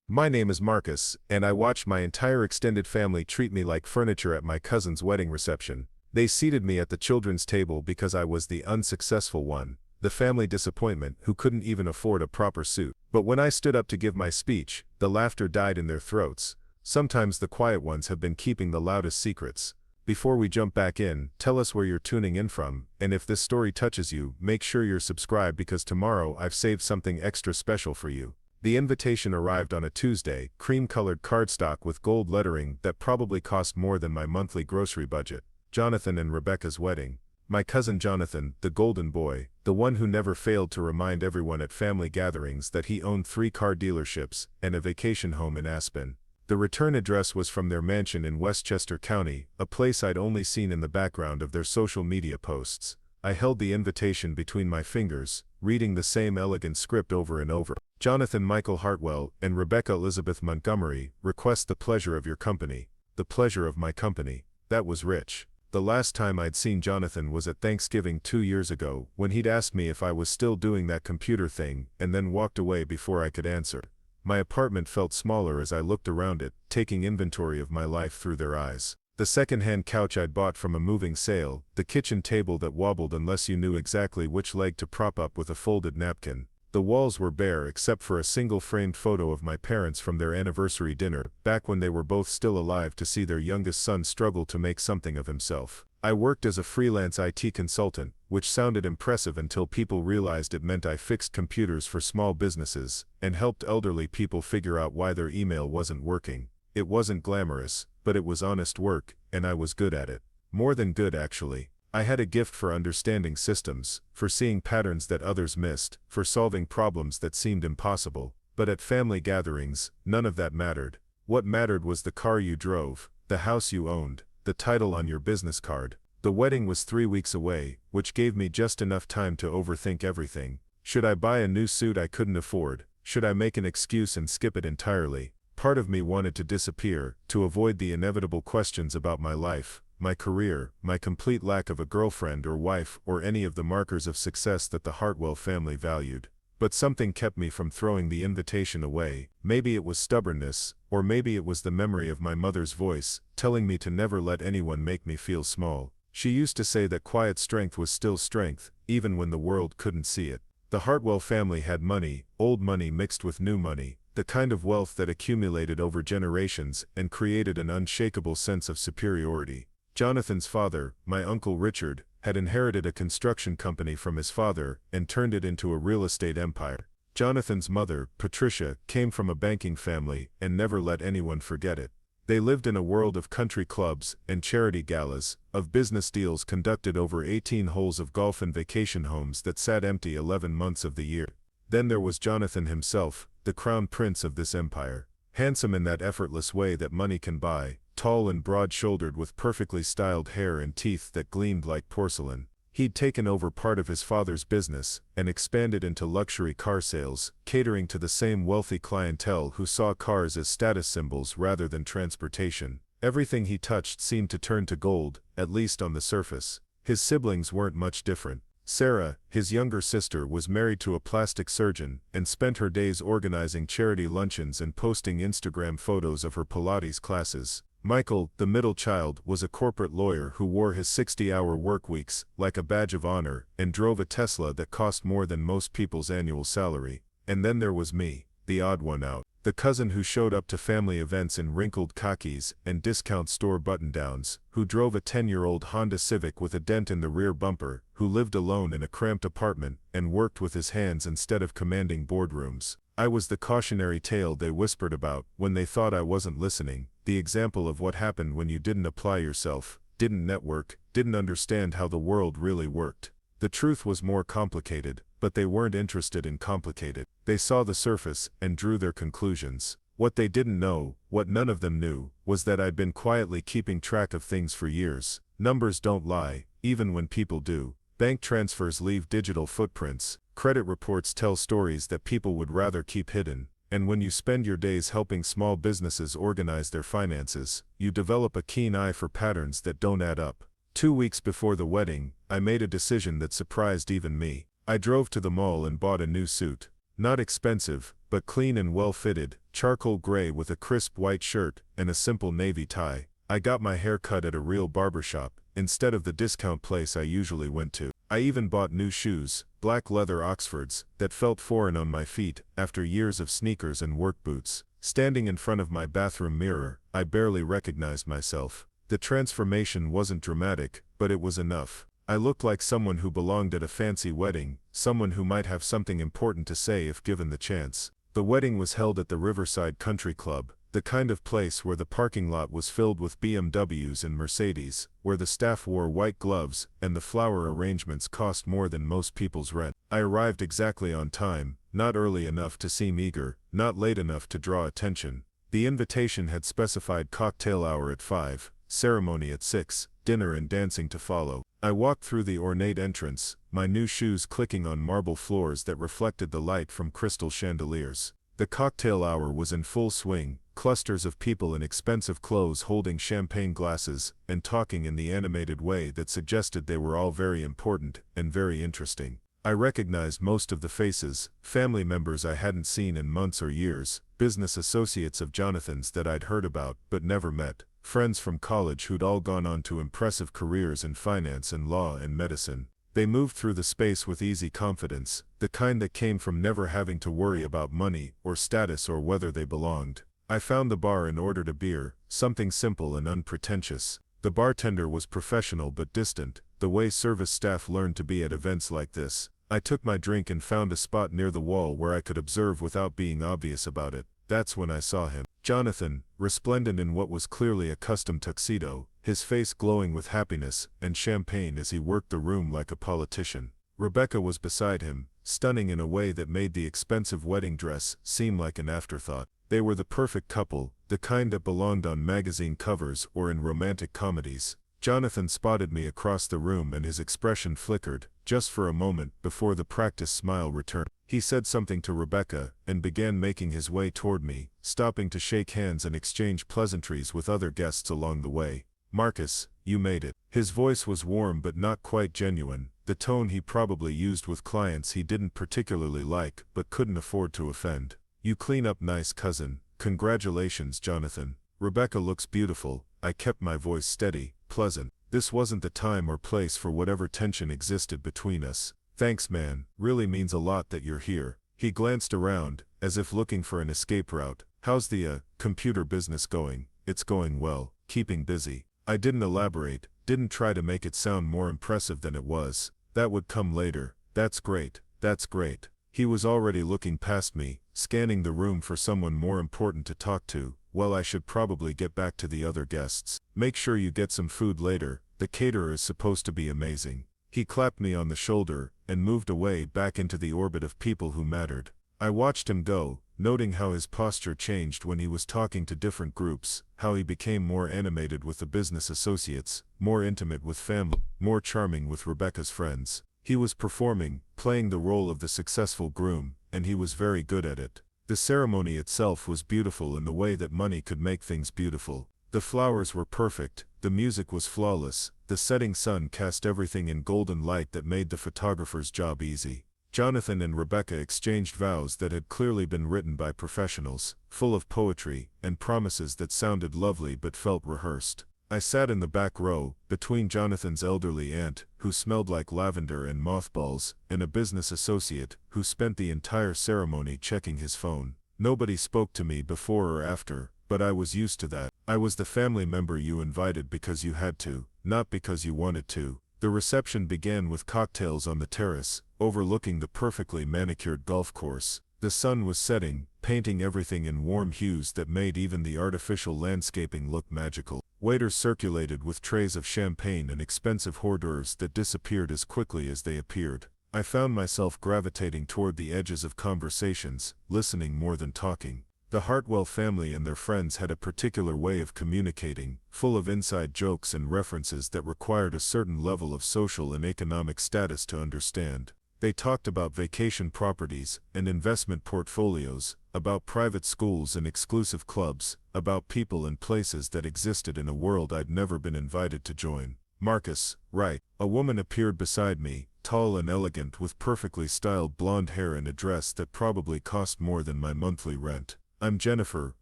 My name is Marcus, and I watched my entire extended family treat me like furniture at my cousin's wedding reception. They seated me at the children's table because I was the unsuccessful one, the family disappointment who couldn't even afford a proper suit. But when I stood up to give my speech, the laughter died in their throats. Sometimes the quiet ones have been keeping the loudest secrets. Before we jump back in, tell us where you're tuning in from, and if this story touches you, make sure you're subscribed because tomorrow I've saved something extra special for you. The invitation arrived on a Tuesday, cream-colored cardstock with gold lettering that probably cost more than my monthly grocery budget. Jonathan and Rebecca's wedding. My cousin Jonathan, the golden boy, the one who never failed to remind everyone at family gatherings that he owned 3 car dealerships and a vacation home in Aspen. The return address was from their mansion in Westchester County, a place I'd only seen in the background of their social media posts. I held the invitation between my fingers, reading the same elegant script over and over. Jonathan Michael Hartwell and Rebecca Elizabeth Montgomery request the pleasure of your company. The pleasure of my company. That was rich. The last time I'd seen Jonathan was at Thanksgiving 2 years ago, when he'd asked me if I was still doing that computer thing and then walked away before I could answer. My apartment felt smaller as I looked around it, taking inventory of my life through their eyes. The second-hand couch I'd bought from a moving sale, the kitchen table that wobbled unless you knew exactly which leg to prop up with a folded napkin. The walls were bare except for a single framed photo of my parents from their anniversary dinner, back when they were both still alive to see their youngest son struggle to make something of himself. I worked as a freelance IT consultant, which sounded impressive until people realized it meant I fixed computers for small businesses and helped elderly people figure out why their email wasn't working. It wasn't glamorous, but it was honest work, and I was good at it. More than good, actually. I had a gift for understanding systems, for seeing patterns that others missed, for solving problems that seemed impossible. But at family gatherings, none of that mattered. What mattered was the car you drove, the house you owned, the title on your business card. The wedding was 3 weeks away, which gave me just enough time to overthink everything. Should I buy a new suit I couldn't afford? Should I make an excuse and skip it entirely? Part of me wanted to disappear, to avoid the inevitable questions about my life, my career, my complete lack of a girlfriend or wife or any of the markers of success that the Hartwell family valued. But something kept me from throwing the invitation away. Maybe it was stubbornness, or maybe it was the memory of my mother's voice, telling me to never let anyone make me feel small. She used to say that quiet strength was still strength, even when the world couldn't see it. The Hartwell family had money, old money mixed with new money, the kind of wealth that accumulated over generations and created an unshakable sense of superiority. Jonathan's father, my Uncle Richard, had inherited a construction company from his father and turned it into a real estate empire. Jonathan's mother, Patricia, came from a banking family and never let anyone forget it. They lived in a world of country clubs and charity galas, of business deals conducted over 18 holes of golf and vacation homes that sat empty 11 months of the year. Then there was Jonathan himself, the crown prince of this empire. Handsome in that effortless way that money can buy, tall and broad-shouldered with perfectly styled hair and teeth that gleamed like porcelain. He'd taken over part of his father's business and expanded into luxury car sales, catering to the same wealthy clientele who saw cars as status symbols rather than transportation. Everything he touched seemed to turn to gold, at least on the surface. His siblings weren't much different. Sarah, his younger sister, was married to a plastic surgeon and spent her days organizing charity luncheons and posting Instagram photos of her Pilates classes. Michael, the middle child, was a corporate lawyer who wore his 60-hour work weeks like a badge of honor and drove a Tesla that cost more than most people's annual salary. And then there was me, the odd one out, the cousin who showed up to family events in wrinkled khakis and discount store button-downs, who drove a 10-year-old Honda Civic with a dent in the rear bumper, who lived alone in a cramped apartment and worked with his hands instead of commanding boardrooms. I was the cautionary tale they whispered about when they thought I wasn't listening, the example of what happened when you didn't apply yourself, didn't network, didn't understand how the world really worked. The truth was more complicated, but they weren't interested in complicated. They saw the surface and drew their conclusions. What they didn't know, what none of them knew, was that I'd been quietly keeping track of things for years. Numbers don't lie, even when people do. Bank transfers leave digital footprints. Credit reports tell stories that people would rather keep hidden. And when you spend your days helping small businesses organize their finances, you develop a keen eye for patterns that don't add up. 2 weeks before the wedding, I made a decision that surprised even me. I drove to the mall and bought a new suit. Not expensive, but clean and well-fitted, charcoal gray with a crisp white shirt and a simple navy tie. I got my hair cut at a real barbershop, instead of the discount place I usually went to. I even bought new shoes, black leather Oxfords, that felt foreign on my feet after years of sneakers and work boots. Standing in front of my bathroom mirror, I barely recognized myself. The transformation wasn't dramatic, but it was enough. I looked like someone who belonged at a fancy wedding, someone who might have something important to say if given the chance. The wedding was held at the Riverside Country Club, the kind of place where the parking lot was filled with BMWs and Mercedes, where the staff wore white gloves and the flower arrangements cost more than most people's rent. I arrived exactly on time, not early enough to seem eager, not late enough to draw attention. The invitation had specified cocktail hour at 5, ceremony at 6, dinner and dancing to follow. I walked through the ornate entrance, my new shoes clicking on marble floors that reflected the light from crystal chandeliers. The cocktail hour was in full swing, clusters of people in expensive clothes holding champagne glasses and talking in the animated way that suggested they were all very important and very interesting. I recognized most of the faces, family members I hadn't seen in months or years, business associates of Jonathan's that I'd heard about but never met, friends from college who'd all gone on to impressive careers in finance and law and medicine. They moved through the space with easy confidence, the kind that came from never having to worry about money or status or whether they belonged. I found the bar and ordered a beer, something simple and unpretentious. The bartender was professional but distant, the way service staff learned to be at events like this. I took my drink and found a spot near the wall where I could observe without being obvious about it. That's when I saw him. Jonathan, resplendent in what was clearly a custom tuxedo, his face glowing with happiness and champagne as he worked the room like a politician. Rebecca was beside him, stunning in a way that made the expensive wedding dress seem like an afterthought. They were the perfect couple, the kind that belonged on magazine covers or in romantic comedies. Jonathan spotted me across the room and his expression flickered, just for a moment, before the practiced smile returned. He said something to Rebecca and began making his way toward me, stopping to shake hands and exchange pleasantries with other guests along the way. "Marcus, you made it." His voice was warm but not quite genuine, the tone he probably used with clients he didn't particularly like but couldn't afford to offend. "You clean up nice, cousin. Congratulations, Jonathan. Rebecca looks beautiful." I kept my voice steady, pleasant. This wasn't the time or place for whatever tension existed between us. "Thanks, man. Really means a lot that you're here." He glanced around, as if looking for an escape route. "How's the computer business going?" "It's going well, keeping busy." I didn't elaborate, didn't try to make it sound more impressive than it was. "That would come later." "That's great, that's great." He was already looking past me, scanning the room for someone more important to talk to. "Well, I should probably get back to the other guests. Make sure you get some food later. The caterer is supposed to be amazing." He clapped me on the shoulder and moved away back into the orbit of people who mattered. I watched him go, noting how his posture changed when he was talking to different groups, how he became more animated with the business associates, more intimate with family, more charming with Rebecca's friends. He was performing, playing the role of the successful groom, and he was very good at it. The ceremony itself was beautiful in the way that money could make things beautiful. The flowers were perfect, the music was flawless, the setting sun cast everything in golden light that made the photographer's job easy. Jonathan and Rebecca exchanged vows that had clearly been written by professionals, full of poetry and promises that sounded lovely but felt rehearsed. I sat in the back row, between Jonathan's elderly aunt, who smelled like lavender and mothballs, and a business associate, who spent the entire ceremony checking his phone. Nobody spoke to me before or after, but I was used to that. I was the family member you invited because you had to, not because you wanted to. The reception began with cocktails on the terrace, overlooking the perfectly manicured golf course. The sun was setting, painting everything in warm hues that made even the artificial landscaping look magical. Waiters circulated with trays of champagne and expensive hors d'oeuvres that disappeared as quickly as they appeared. I found myself gravitating toward the edges of conversations, listening more than talking. The Hartwell family and their friends had a particular way of communicating, full of inside jokes and references that required a certain level of social and economic status to understand. They talked about vacation properties and investment portfolios, about private schools and exclusive clubs, about people and places that existed in a world I'd never been invited to join. "Marcus, right." A woman appeared beside me, tall and elegant with perfectly styled blonde hair and a dress that probably cost more than my monthly rent. I'm Jennifer,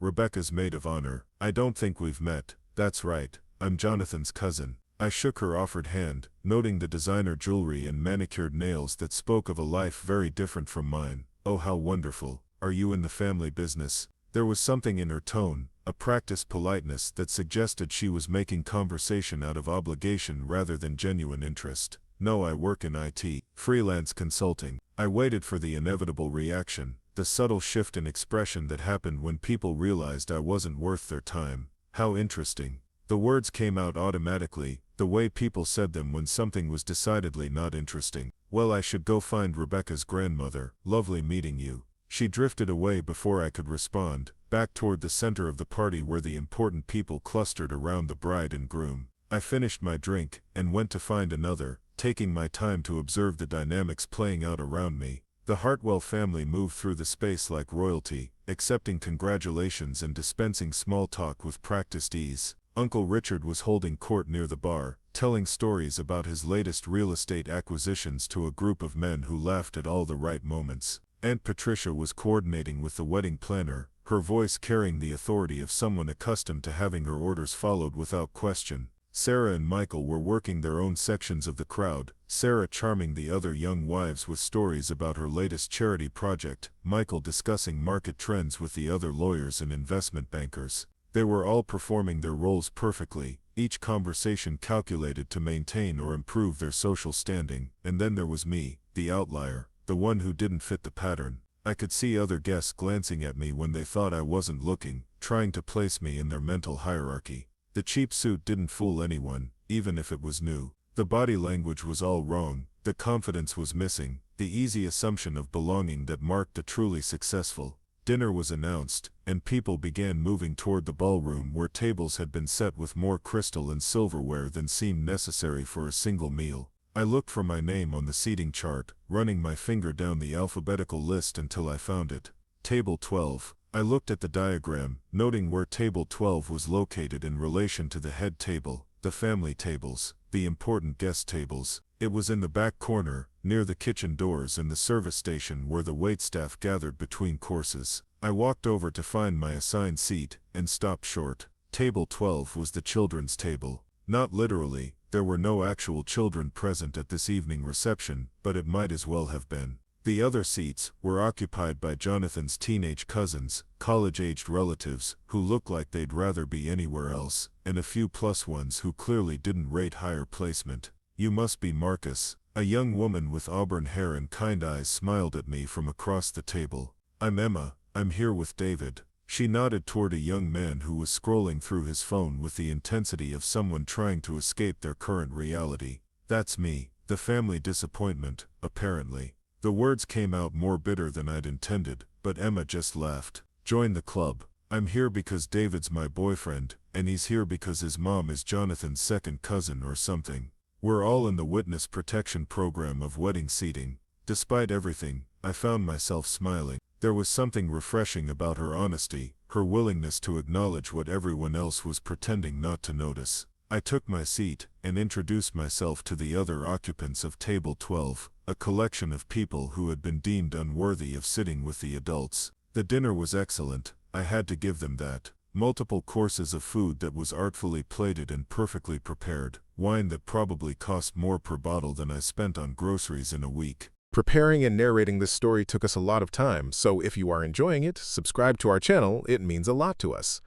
Rebecca's maid of honor. I don't think we've met. That's right, I'm Jonathan's cousin. I shook her offered hand, noting the designer jewelry and manicured nails that spoke of a life very different from mine. Oh, how wonderful. Are you in the family business? There was something in her tone, a practiced politeness that suggested she was making conversation out of obligation rather than genuine interest. No, I work in IT, freelance consulting. I waited for the inevitable reaction, the subtle shift in expression that happened when people realized I wasn't worth their time. How interesting. The words came out automatically, the way people said them when something was decidedly not interesting. Well, I should go find Rebecca's grandmother. Lovely meeting you. She drifted away before I could respond, back toward the center of the party where the important people clustered around the bride and groom. I finished my drink and went to find another, taking my time to observe the dynamics playing out around me. The Hartwell family moved through the space like royalty, accepting congratulations and dispensing small talk with practiced ease. Uncle Richard was holding court near the bar, telling stories about his latest real estate acquisitions to a group of men who laughed at all the right moments. Aunt Patricia was coordinating with the wedding planner, her voice carrying the authority of someone accustomed to having her orders followed without question. Sarah and Michael were working their own sections of the crowd, Sarah charming the other young wives with stories about her latest charity project, Michael discussing market trends with the other lawyers and investment bankers. They were all performing their roles perfectly, each conversation calculated to maintain or improve their social standing. And then there was me, the outlier, the one who didn't fit the pattern. I could see other guests glancing at me when they thought I wasn't looking, trying to place me in their mental hierarchy. The cheap suit didn't fool anyone, even if it was new. The body language was all wrong, the confidence was missing, the easy assumption of belonging that marked a truly successful. Dinner was announced, and people began moving toward the ballroom where tables had been set with more crystal and silverware than seemed necessary for a single meal. I looked for my name on the seating chart, running my finger down the alphabetical list until I found it. Table 12. I looked at the diagram, noting where table 12 was located in relation to the head table, the family tables, the important guest tables. It was in the back corner, near the kitchen doors and the service station where the waitstaff gathered between courses. I walked over to find my assigned seat, and stopped short. Table 12 was the children's table. Not literally, there were no actual children present at this evening reception, but it might as well have been. The other seats were occupied by Jonathan's teenage cousins, college-aged relatives, who looked like they'd rather be anywhere else, and a few plus ones who clearly didn't rate higher placement. You must be Marcus. A young woman with auburn hair and kind eyes smiled at me from across the table. I'm Emma. I'm here with David. She nodded toward a young man who was scrolling through his phone with the intensity of someone trying to escape their current reality. That's me, the family disappointment, apparently. The words came out more bitter than I'd intended, but Emma just laughed. Join the club. I'm here because David's my boyfriend, and he's here because his mom is Jonathan's second cousin or something. We're all in the witness protection program of wedding seating. Despite everything, I found myself smiling. There was something refreshing about her honesty, her willingness to acknowledge what everyone else was pretending not to notice. I took my seat and introduced myself to the other occupants of table 12, a collection of people who had been deemed unworthy of sitting with the adults. The dinner was excellent, I had to give them that. Multiple courses of food that was artfully plated and perfectly prepared, wine that probably cost more per bottle than I spent on groceries in a week. Preparing and narrating this story took us a lot of time, so if you are enjoying it, subscribe to our channel, it means a lot to us.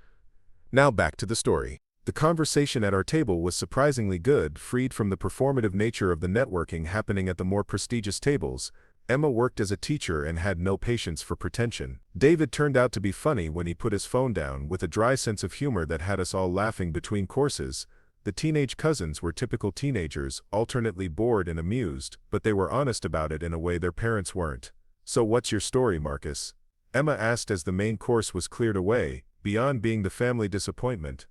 Now back to the story. The conversation at our table was surprisingly good, freed from the performative nature of the networking happening at the more prestigious tables. Emma worked as a teacher and had no patience for pretension. David turned out to be funny when he put his phone down, with a dry sense of humor that had us all laughing between courses. The teenage cousins were typical teenagers, alternately bored and amused, but they were honest about it in a way their parents weren't. So what's your story, Marcus? Emma asked as the main course was cleared away. Beyond being the family disappointment,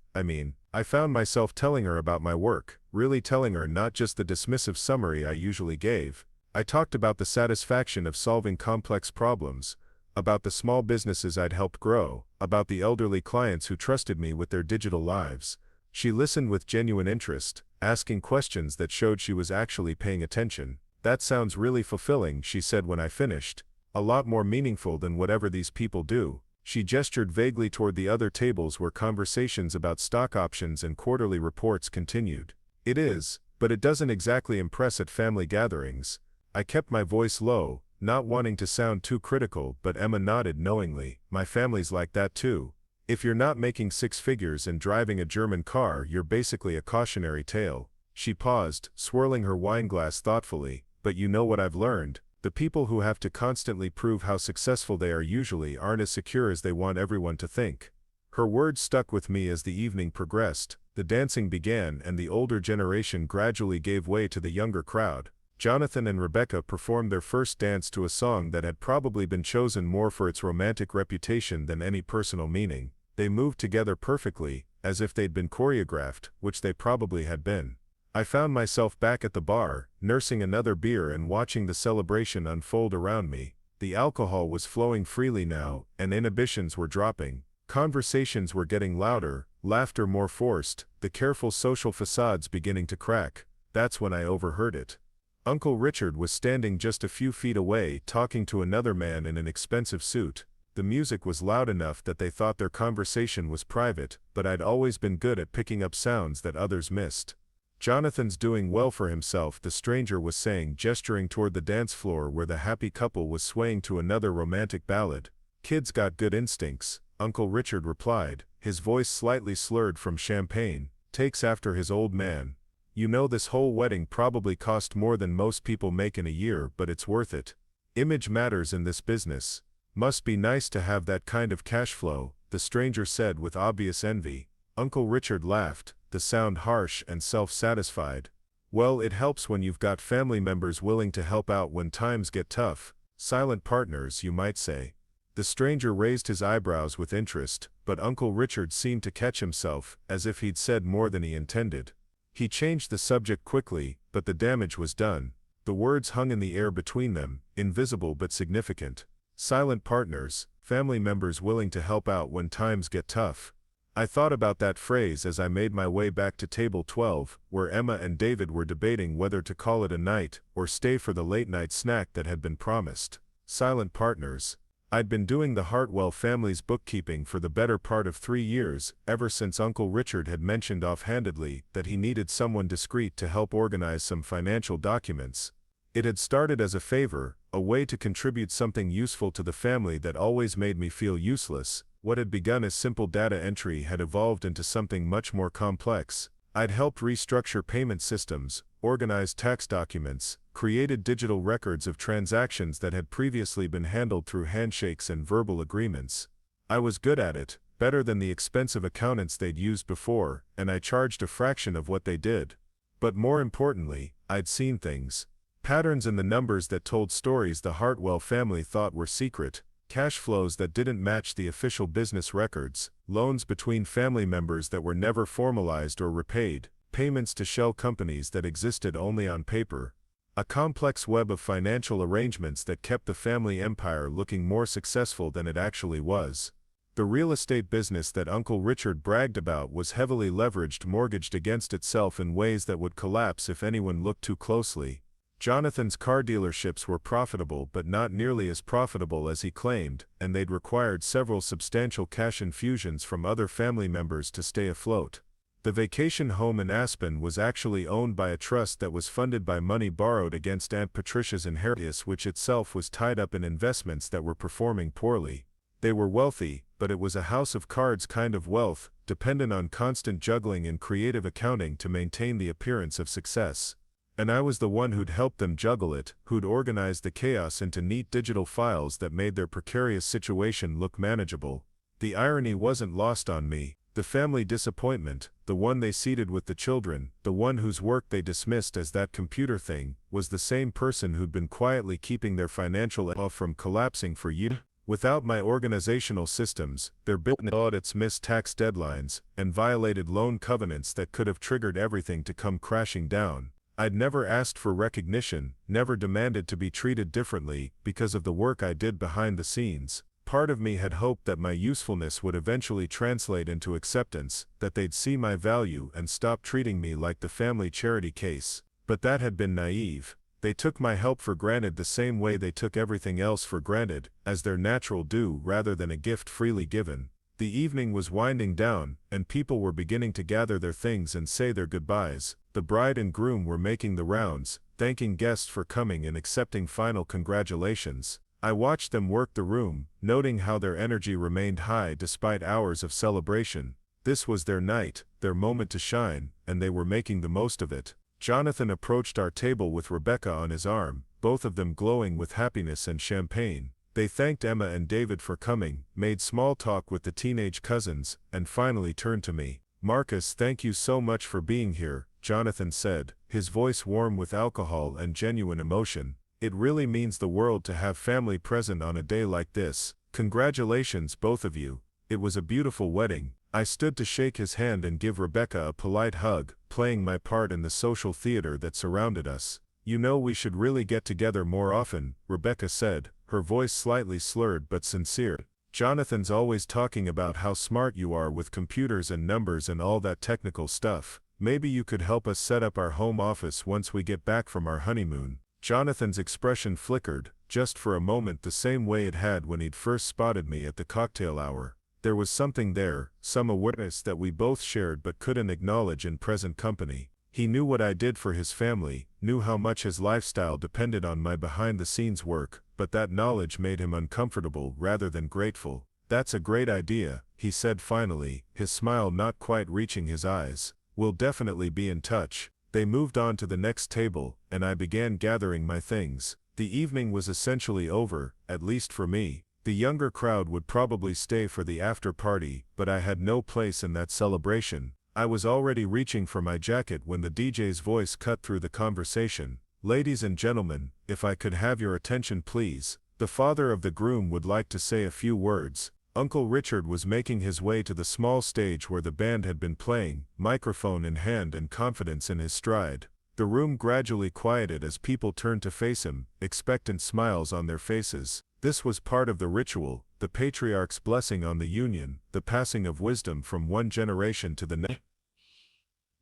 I found myself telling her about my work, really telling her, not just the dismissive summary I usually gave. I talked about the satisfaction of solving complex problems, about the small businesses I'd helped grow, about the elderly clients who trusted me with their digital lives. She listened with genuine interest, asking questions that showed she was actually paying attention. That sounds really fulfilling, she said when I finished. A lot more meaningful than whatever these people do. She gestured vaguely toward the other tables where conversations about stock options and quarterly reports continued. It is, but it doesn't exactly impress at family gatherings. I kept my voice low, not wanting to sound too critical, but Emma nodded knowingly. My family's like that too. If you're not making six figures and driving a German car, you're basically a cautionary tale. She paused, swirling her wineglass thoughtfully. But you know what I've learned? The people who have to constantly prove how successful they are usually aren't as secure as they want everyone to think. Her words stuck with me as the evening progressed. The dancing began and the older generation gradually gave way to the younger crowd. Jonathan and Rebecca performed their first dance to a song that had probably been chosen more for its romantic reputation than any personal meaning. They moved together perfectly, as if they'd been choreographed, which they probably had been. I found myself back at the bar, nursing another beer and watching the celebration unfold around me. The alcohol was flowing freely now, and inhibitions were dropping. Conversations were getting louder, laughter more forced, the careful social facades beginning to crack. That's when I overheard it. Uncle Richard was standing just a few feet away, talking to another man in an expensive suit. The music was loud enough that they thought their conversation was private, but I'd always been good at picking up sounds that others missed. "Jonathan's doing well for himself," the stranger was saying, gesturing toward the dance floor where the happy couple was swaying to another romantic ballad. "Kid's got good instincts," Uncle Richard replied, his voice slightly slurred from champagne. "Takes after his old man. You know, this whole wedding probably cost more than most people make in a year, but it's worth it. Image matters in this business. Must be nice to have that kind of cash flow," the stranger said with obvious envy. Uncle Richard laughed, the sound harsh and self-satisfied. "Well, it helps when you've got family members willing to help out when times get tough. Silent partners, you might say." The stranger raised his eyebrows with interest, but Uncle Richard seemed to catch himself, as if he'd said more than he intended. He changed the subject quickly, but the damage was done. The words hung in the air between them, invisible but significant. Silent partners, family members willing to help out when times get tough. I thought about that phrase as I made my way back to table 12, where Emma and David were debating whether to call it a night or stay for the late-night snack that had been promised. Silent partners. I'd been doing the Hartwell family's bookkeeping for the better part of 3 years, ever since Uncle Richard had mentioned offhandedly that he needed someone discreet to help organize some financial documents. It had started as a favor, a way to contribute something useful to the family that always made me feel useless. What had begun as simple data entry had evolved into something much more complex. I'd helped restructure payment systems, organized tax documents, created digital records of transactions that had previously been handled through handshakes and verbal agreements. I was good at it, better than the expensive accountants they'd used before, and I charged a fraction of what they did. But more importantly, I'd seen things. Patterns in the numbers that told stories the Hartwell family thought were secret. Cash flows that didn't match the official business records, loans between family members that were never formalized or repaid, payments to shell companies that existed only on paper. A complex web of financial arrangements that kept the family empire looking more successful than it actually was. The real estate business that Uncle Richard bragged about was heavily leveraged, mortgaged against itself in ways that would collapse if anyone looked too closely. Jonathan's car dealerships were profitable but not nearly as profitable as he claimed, and they'd required several substantial cash infusions from other family members to stay afloat. The vacation home in Aspen was actually owned by a trust that was funded by money borrowed against Aunt Patricia's inheritance, which itself was tied up in investments that were performing poorly. They were wealthy, but it was a house of cards kind of wealth, dependent on constant juggling and creative accounting to maintain the appearance of success. And I was the one who'd helped them juggle it, who'd organized the chaos into neat digital files that made their precarious situation look manageable. The irony wasn't lost on me. The family disappointment, the one they seated with the children, the one whose work they dismissed as that computer thing, was the same person who'd been quietly keeping their financial health from collapsing for years. Without my organizational systems, their built-in audits missed tax deadlines, and violated loan covenants that could have triggered everything to come crashing down. I'd never asked for recognition, never demanded to be treated differently, because of the work I did behind the scenes. Part of me had hoped that my usefulness would eventually translate into acceptance, that they'd see my value and stop treating me like the family charity case. But that had been naive. They took my help for granted the same way they took everything else for granted, as their natural due rather than a gift freely given. The evening was winding down, and people were beginning to gather their things and say their goodbyes. The bride and groom were making the rounds, thanking guests for coming and accepting final congratulations. I watched them work the room, noting how their energy remained high despite hours of celebration. This was their night, their moment to shine, and they were making the most of it. Jonathan approached our table with Rebecca on his arm, both of them glowing with happiness and champagne. They thanked Emma and David for coming, made small talk with the teenage cousins, and finally turned to me. "Marcus, thank you so much for being here," Jonathan said, his voice warm with alcohol and genuine emotion. "It really means the world to have family present on a day like this. Congratulations, both of you. It was a beautiful wedding." I stood to shake his hand and give Rebecca a polite hug, playing my part in the social theater that surrounded us. "You know, we should really get together more often," Rebecca said, her voice slightly slurred but sincere. "Jonathan's always talking about how smart you are with computers and numbers and all that technical stuff. Maybe you could help us set up our home office once we get back from our honeymoon." Jonathan's expression flickered, just for a moment the same way it had when he'd first spotted me at the cocktail hour. There was something there, some awareness that we both shared but couldn't acknowledge in present company. He knew what I did for his family, knew how much his lifestyle depended on my behind-the-scenes work, but that knowledge made him uncomfortable rather than grateful. "That's a great idea," he said finally, his smile not quite reaching his eyes. "We'll definitely be in touch." They moved on to the next table, and I began gathering my things. The evening was essentially over, at least for me. The younger crowd would probably stay for the after party, but I had no place in that celebration. I was already reaching for my jacket when the DJ's voice cut through the conversation. "Ladies and gentlemen, if I could have your attention please. The father of the groom would like to say a few words." Uncle Richard was making his way to the small stage where the band had been playing, microphone in hand and confidence in his stride. The room gradually quieted as people turned to face him, expectant smiles on their faces. This was part of the ritual, the patriarch's blessing on the union, the passing of wisdom from one generation to the next.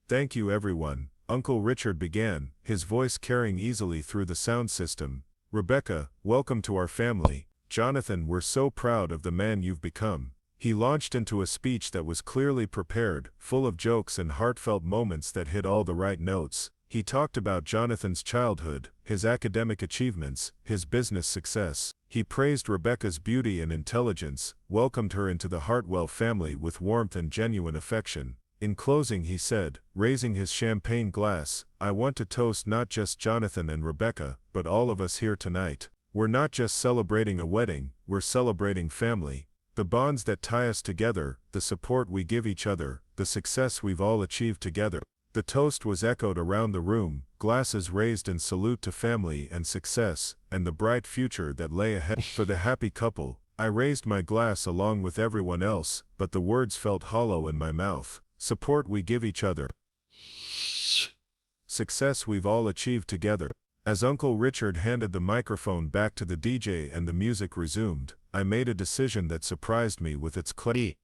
"Thank you everyone," Uncle Richard began, his voice carrying easily through the sound system. "Rebecca, welcome to our family. Jonathan, we're so proud of the man you've become." He launched into a speech that was clearly prepared, full of jokes and heartfelt moments that hit all the right notes. He talked about Jonathan's childhood, his academic achievements, his business success. He praised Rebecca's beauty and intelligence, welcomed her into the Hartwell family with warmth and genuine affection. In closing he said, raising his champagne glass, "I want to toast not just Jonathan and Rebecca, but all of us here tonight. We're not just celebrating a wedding, we're celebrating family. The bonds that tie us together, the support we give each other, the success we've all achieved together." The toast was echoed around the room, glasses raised in salute to family and success, and the bright future that lay ahead for the happy couple. I raised my glass along with everyone else, but the words felt hollow in my mouth. Support we give each other. Success we've all achieved together. As Uncle Richard handed the microphone back to the DJ and the music resumed, I made a decision that surprised me with its clarity.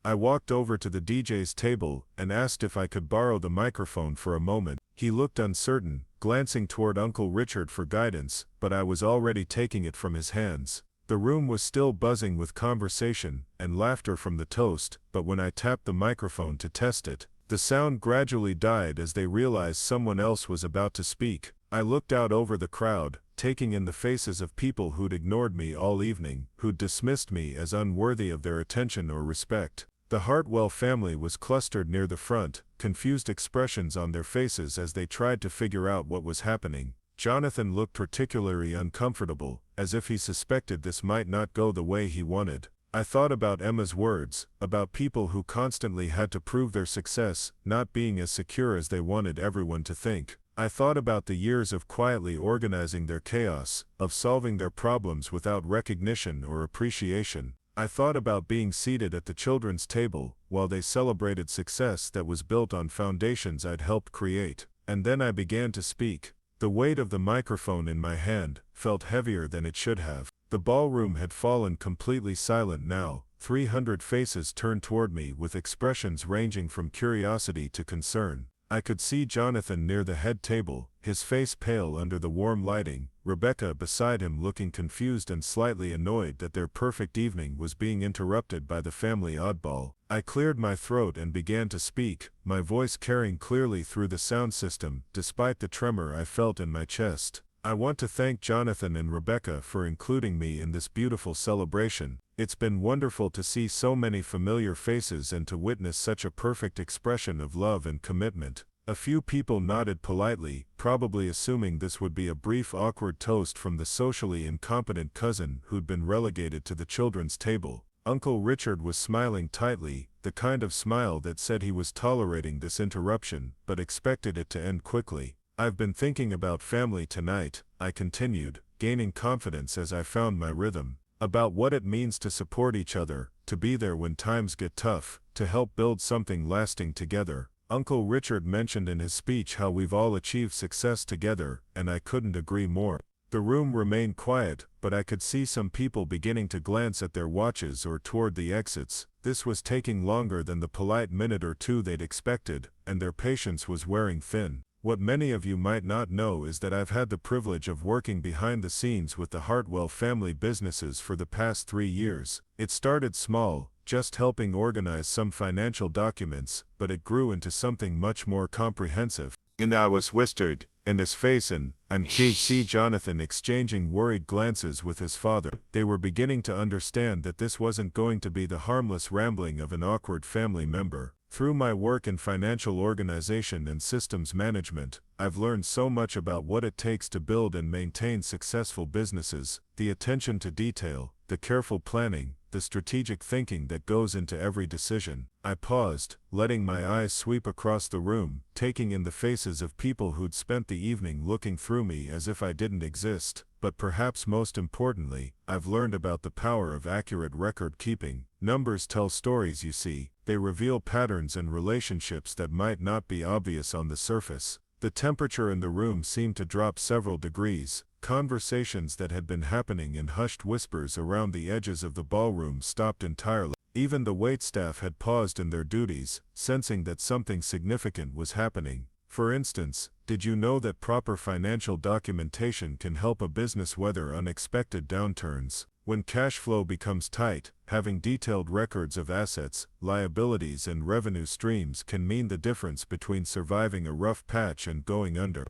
I walked over to the DJ's table and asked if I could borrow the microphone for a moment. He looked uncertain, glancing toward Uncle Richard for guidance, but I was already taking it from his hands. The room was still buzzing with conversation and laughter from the toast, but when I tapped the microphone to test it, the sound gradually died as they realized someone else was about to speak. I looked out over the crowd, taking in the faces of people who'd ignored me all evening, who'd dismissed me as unworthy of their attention or respect. The Hartwell family was clustered near the front, confused expressions on their faces as they tried to figure out what was happening. Jonathan looked particularly uncomfortable, as if he suspected this might not go the way he wanted. I thought about Emma's words, about people who constantly had to prove their success, not being as secure as they wanted everyone to think. I thought about the years of quietly organizing their chaos, of solving their problems without recognition or appreciation. I thought about being seated at the children's table, while they celebrated success that was built on foundations I'd helped create. And then I began to speak. The weight of the microphone in my hand felt heavier than it should have. The ballroom had fallen completely silent now. 300 faces turned toward me with expressions ranging from curiosity to concern. I could see Jonathan near the head table, his face pale under the warm lighting, Rebecca beside him looking confused and slightly annoyed that their perfect evening was being interrupted by the family oddball. I cleared my throat and began to speak, my voice carrying clearly through the sound system, despite the tremor I felt in my chest. I want to thank Jonathan and Rebecca for including me in this beautiful celebration. It's been wonderful to see so many familiar faces and to witness such a perfect expression of love and commitment. A few people nodded politely, probably assuming this would be a brief awkward toast from the socially incompetent cousin who'd been relegated to the children's table. Uncle Richard was smiling tightly, the kind of smile that said he was tolerating this interruption, but expected it to end quickly. I've been thinking about family tonight, I continued, gaining confidence as I found my rhythm, about what it means to support each other, to be there when times get tough, to help build something lasting together. Uncle Richard mentioned in his speech how we've all achieved success together, and I couldn't agree more. The room remained quiet, but I could see some people beginning to glance at their watches or toward the exits. This was taking longer than the polite minute or two they'd expected, and their patience was wearing thin. What many of you might not know is that I've had the privilege of working behind the scenes with the Hartwell family businesses for the past 3 years. It started small, just helping organize some financial documents, but it grew into something much more comprehensive. And I was whispered in his face and see Jonathan exchanging worried glances with his father. They were beginning to understand that this wasn't going to be the harmless rambling of an awkward family member. Through my work in financial organization and systems management, I've learned so much about what it takes to build and maintain successful businesses, the attention to detail, the careful planning, the strategic thinking that goes into every decision. I paused, letting my eyes sweep across the room, taking in the faces of people who'd spent the evening looking through me as if I didn't exist. But perhaps most importantly, I've learned about the power of accurate record keeping. Numbers tell stories, you see. They reveal patterns and relationships that might not be obvious on the surface. The temperature in the room seemed to drop several degrees. Conversations that had been happening in hushed whispers around the edges of the ballroom stopped entirely. Even the waitstaff had paused in their duties, sensing that something significant was happening. For instance, did you know that proper financial documentation can help a business weather unexpected downturns? When cash flow becomes tight, having detailed records of assets, liabilities, and revenue streams can mean the difference between surviving a rough patch and going under.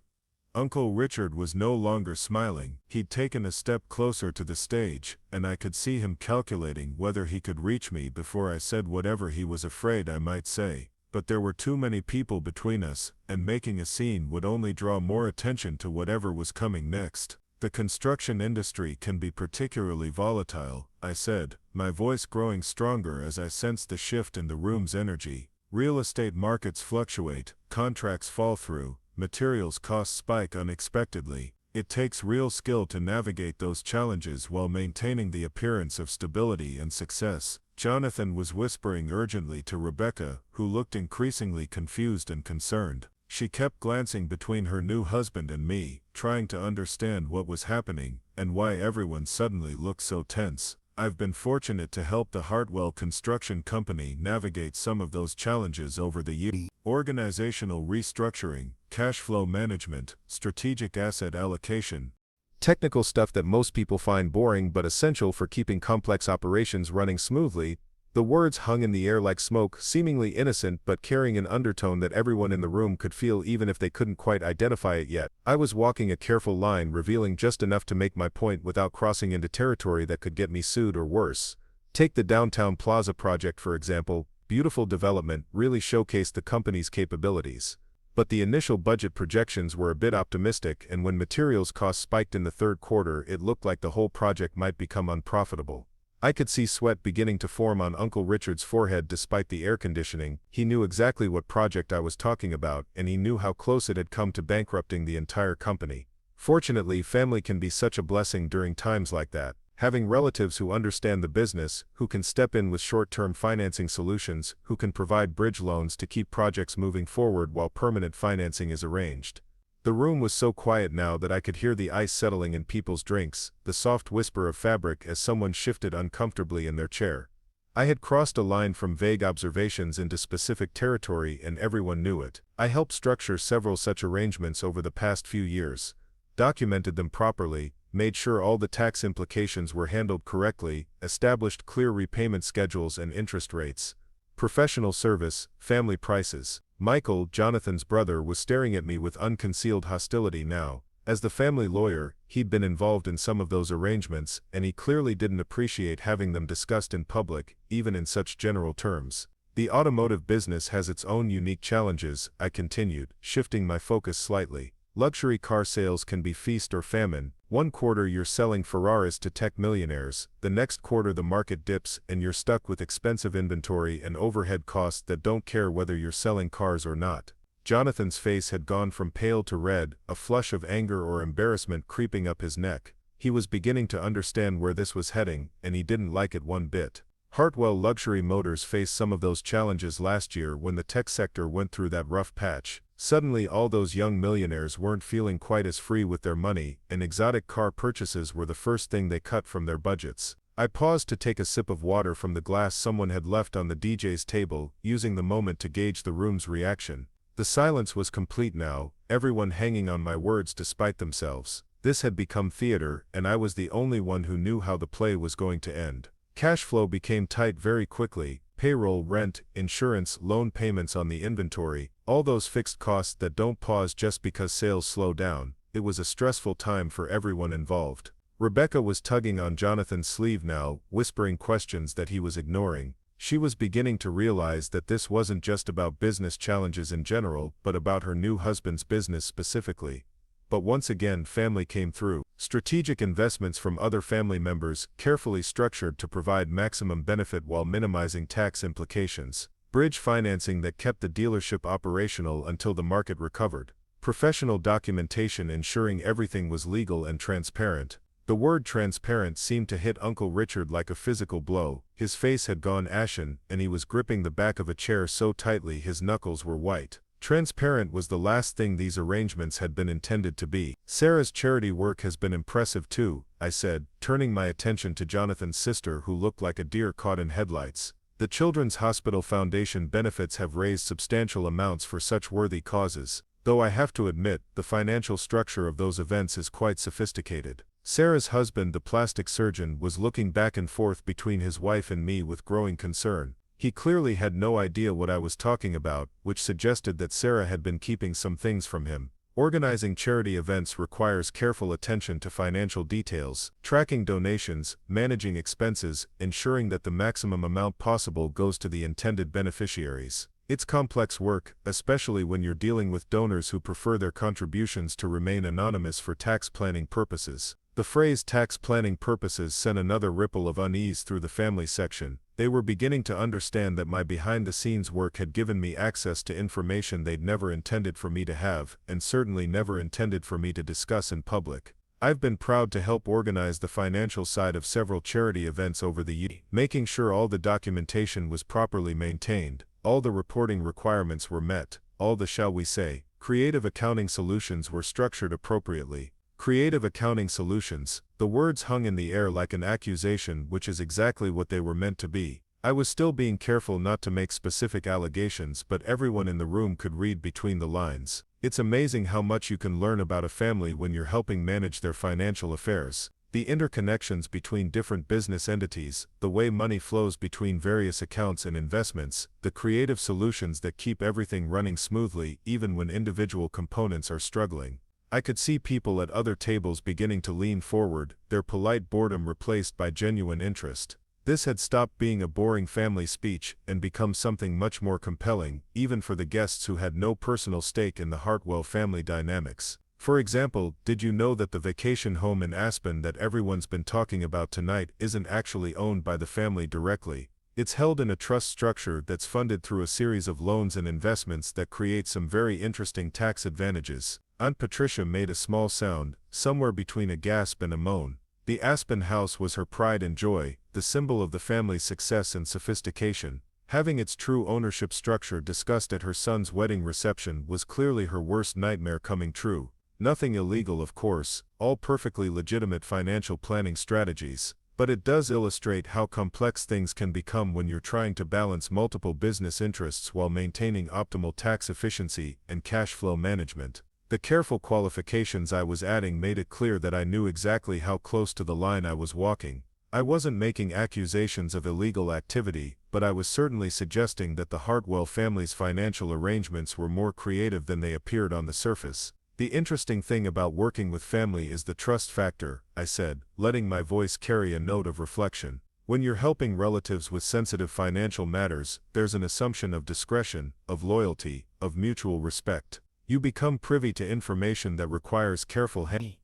Uncle Richard was no longer smiling. He'd taken a step closer to the stage, and I could see him calculating whether he could reach me before I said whatever he was afraid I might say. But there were too many people between us, and making a scene would only draw more attention to whatever was coming next. The construction industry can be particularly volatile, I said, my voice growing stronger as I sensed the shift in the room's energy. Real estate markets fluctuate, contracts fall through, materials costs spike unexpectedly. It takes real skill to navigate those challenges while maintaining the appearance of stability and success. Jonathan was whispering urgently to Rebecca, who looked increasingly confused and concerned. She kept glancing between her new husband and me, trying to understand what was happening, and why everyone suddenly looked so tense. I've been fortunate to help the Hartwell Construction Company navigate some of those challenges over the years. Organizational restructuring, cash flow management, strategic asset allocation. Technical stuff that most people find boring but essential for keeping complex operations running smoothly. The words hung in the air like smoke, seemingly innocent but carrying an undertone that everyone in the room could feel even if they couldn't quite identify it yet. I was walking a careful line, revealing just enough to make my point without crossing into territory that could get me sued or worse. Take the Downtown Plaza project for example. Beautiful development, really showcased the company's capabilities. But the initial budget projections were a bit optimistic, and when materials costs spiked in the third quarter, it looked like the whole project might become unprofitable. I could see sweat beginning to form on Uncle Richard's forehead despite the air conditioning. He knew exactly what project I was talking about, and he knew how close it had come to bankrupting the entire company. Fortunately, family can be such a blessing during times like that. Having relatives who understand the business, who can step in with short-term financing solutions, who can provide bridge loans to keep projects moving forward while permanent financing is arranged. The room was so quiet now that I could hear the ice settling in people's drinks, the soft whisper of fabric as someone shifted uncomfortably in their chair. I had crossed a line from vague observations into specific territory and everyone knew it. I helped structure several such arrangements over the past few years, documented them properly, made sure all the tax implications were handled correctly, established clear repayment schedules and interest rates. Professional service, family prices. Michael, Jonathan's brother, was staring at me with unconcealed hostility now. As the family lawyer, he'd been involved in some of those arrangements, and he clearly didn't appreciate having them discussed in public, even in such general terms. The automotive business has its own unique challenges, I continued, shifting my focus slightly. Luxury car sales can be feast or famine. One quarter you're selling Ferraris to tech millionaires, the next quarter the market dips and you're stuck with expensive inventory and overhead costs that don't care whether you're selling cars or not. Jonathan's face had gone from pale to red, a flush of anger or embarrassment creeping up his neck. He was beginning to understand where this was heading, and he didn't like it one bit. Hartwell Luxury Motors faced some of those challenges last year when the tech sector went through that rough patch. Suddenly all those young millionaires weren't feeling quite as free with their money, and exotic car purchases were the first thing they cut from their budgets. I paused to take a sip of water from the glass someone had left on the DJ's table, using the moment to gauge the room's reaction. The silence was complete now, everyone hanging on my words despite themselves. This had become theater, and I was the only one who knew how the play was going to end. Cash flow became tight very quickly. Payroll, rent, insurance, loan payments on the inventory, all those fixed costs that don't pause just because sales slow down. It was a stressful time for everyone involved. Rebecca was tugging on Jonathan's sleeve now, whispering questions that he was ignoring. She was beginning to realize that this wasn't just about business challenges in general, but about her new husband's business specifically. But once again, family came through. Strategic investments from other family members, carefully structured to provide maximum benefit while minimizing tax implications. Bridge financing that kept the dealership operational until the market recovered. Professional documentation ensuring everything was legal and transparent. The word transparent seemed to hit Uncle Richard like a physical blow. His face had gone ashen, and he was gripping the back of a chair so tightly his knuckles were white. Transparent was the last thing these arrangements had been intended to be. Sarah's charity work has been impressive too, I said, turning my attention to Jonathan's sister who looked like a deer caught in headlights. The Children's Hospital Foundation benefits have raised substantial amounts for such worthy causes, though I have to admit, the financial structure of those events is quite sophisticated. Sarah's husband, the plastic surgeon, was looking back and forth between his wife and me with growing concern. He clearly had no idea what I was talking about, which suggested that Sarah had been keeping some things from him. Organizing charity events requires careful attention to financial details, tracking donations, managing expenses, ensuring that the maximum amount possible goes to the intended beneficiaries. It's complex work, especially when you're dealing with donors who prefer their contributions to remain anonymous for tax planning purposes. The phrase tax planning purposes sent another ripple of unease through the family section. They were beginning to understand that my behind-the-scenes work had given me access to information they'd never intended for me to have, and certainly never intended for me to discuss in public. I've been proud to help organize the financial side of several charity events over the years, making sure all the documentation was properly maintained, all the reporting requirements were met, all the, shall we say, creative accounting solutions were structured appropriately. Creative accounting solutions, the words hung in the air like an accusation, which is exactly what they were meant to be. I was still being careful not to make specific allegations, but everyone in the room could read between the lines. It's amazing how much you can learn about a family when you're helping manage their financial affairs. The interconnections between different business entities, the way money flows between various accounts and investments, the creative solutions that keep everything running smoothly even when individual components are struggling. I could see people at other tables beginning to lean forward, their polite boredom replaced by genuine interest. This had stopped being a boring family speech and become something much more compelling, even for the guests who had no personal stake in the Hartwell family dynamics. For example, did you know that the vacation home in Aspen that everyone's been talking about tonight isn't actually owned by the family directly? It's held in a trust structure that's funded through a series of loans and investments that create some very interesting tax advantages. Aunt Patricia made a small sound, somewhere between a gasp and a moan. The Aspen house was her pride and joy, the symbol of the family's success and sophistication. Having its true ownership structure discussed at her son's wedding reception was clearly her worst nightmare coming true. Nothing illegal, of course, all perfectly legitimate financial planning strategies. But it does illustrate how complex things can become when you're trying to balance multiple business interests while maintaining optimal tax efficiency and cash flow management. The careful qualifications I was adding made it clear that I knew exactly how close to the line I was walking. I wasn't making accusations of illegal activity, but I was certainly suggesting that the Hartwell family's financial arrangements were more creative than they appeared on the surface. The interesting thing about working with family is the trust factor, I said, letting my voice carry a note of reflection. When you're helping relatives with sensitive financial matters, there's an assumption of discretion, of loyalty, of mutual respect. You become privy to information that requires careful handling.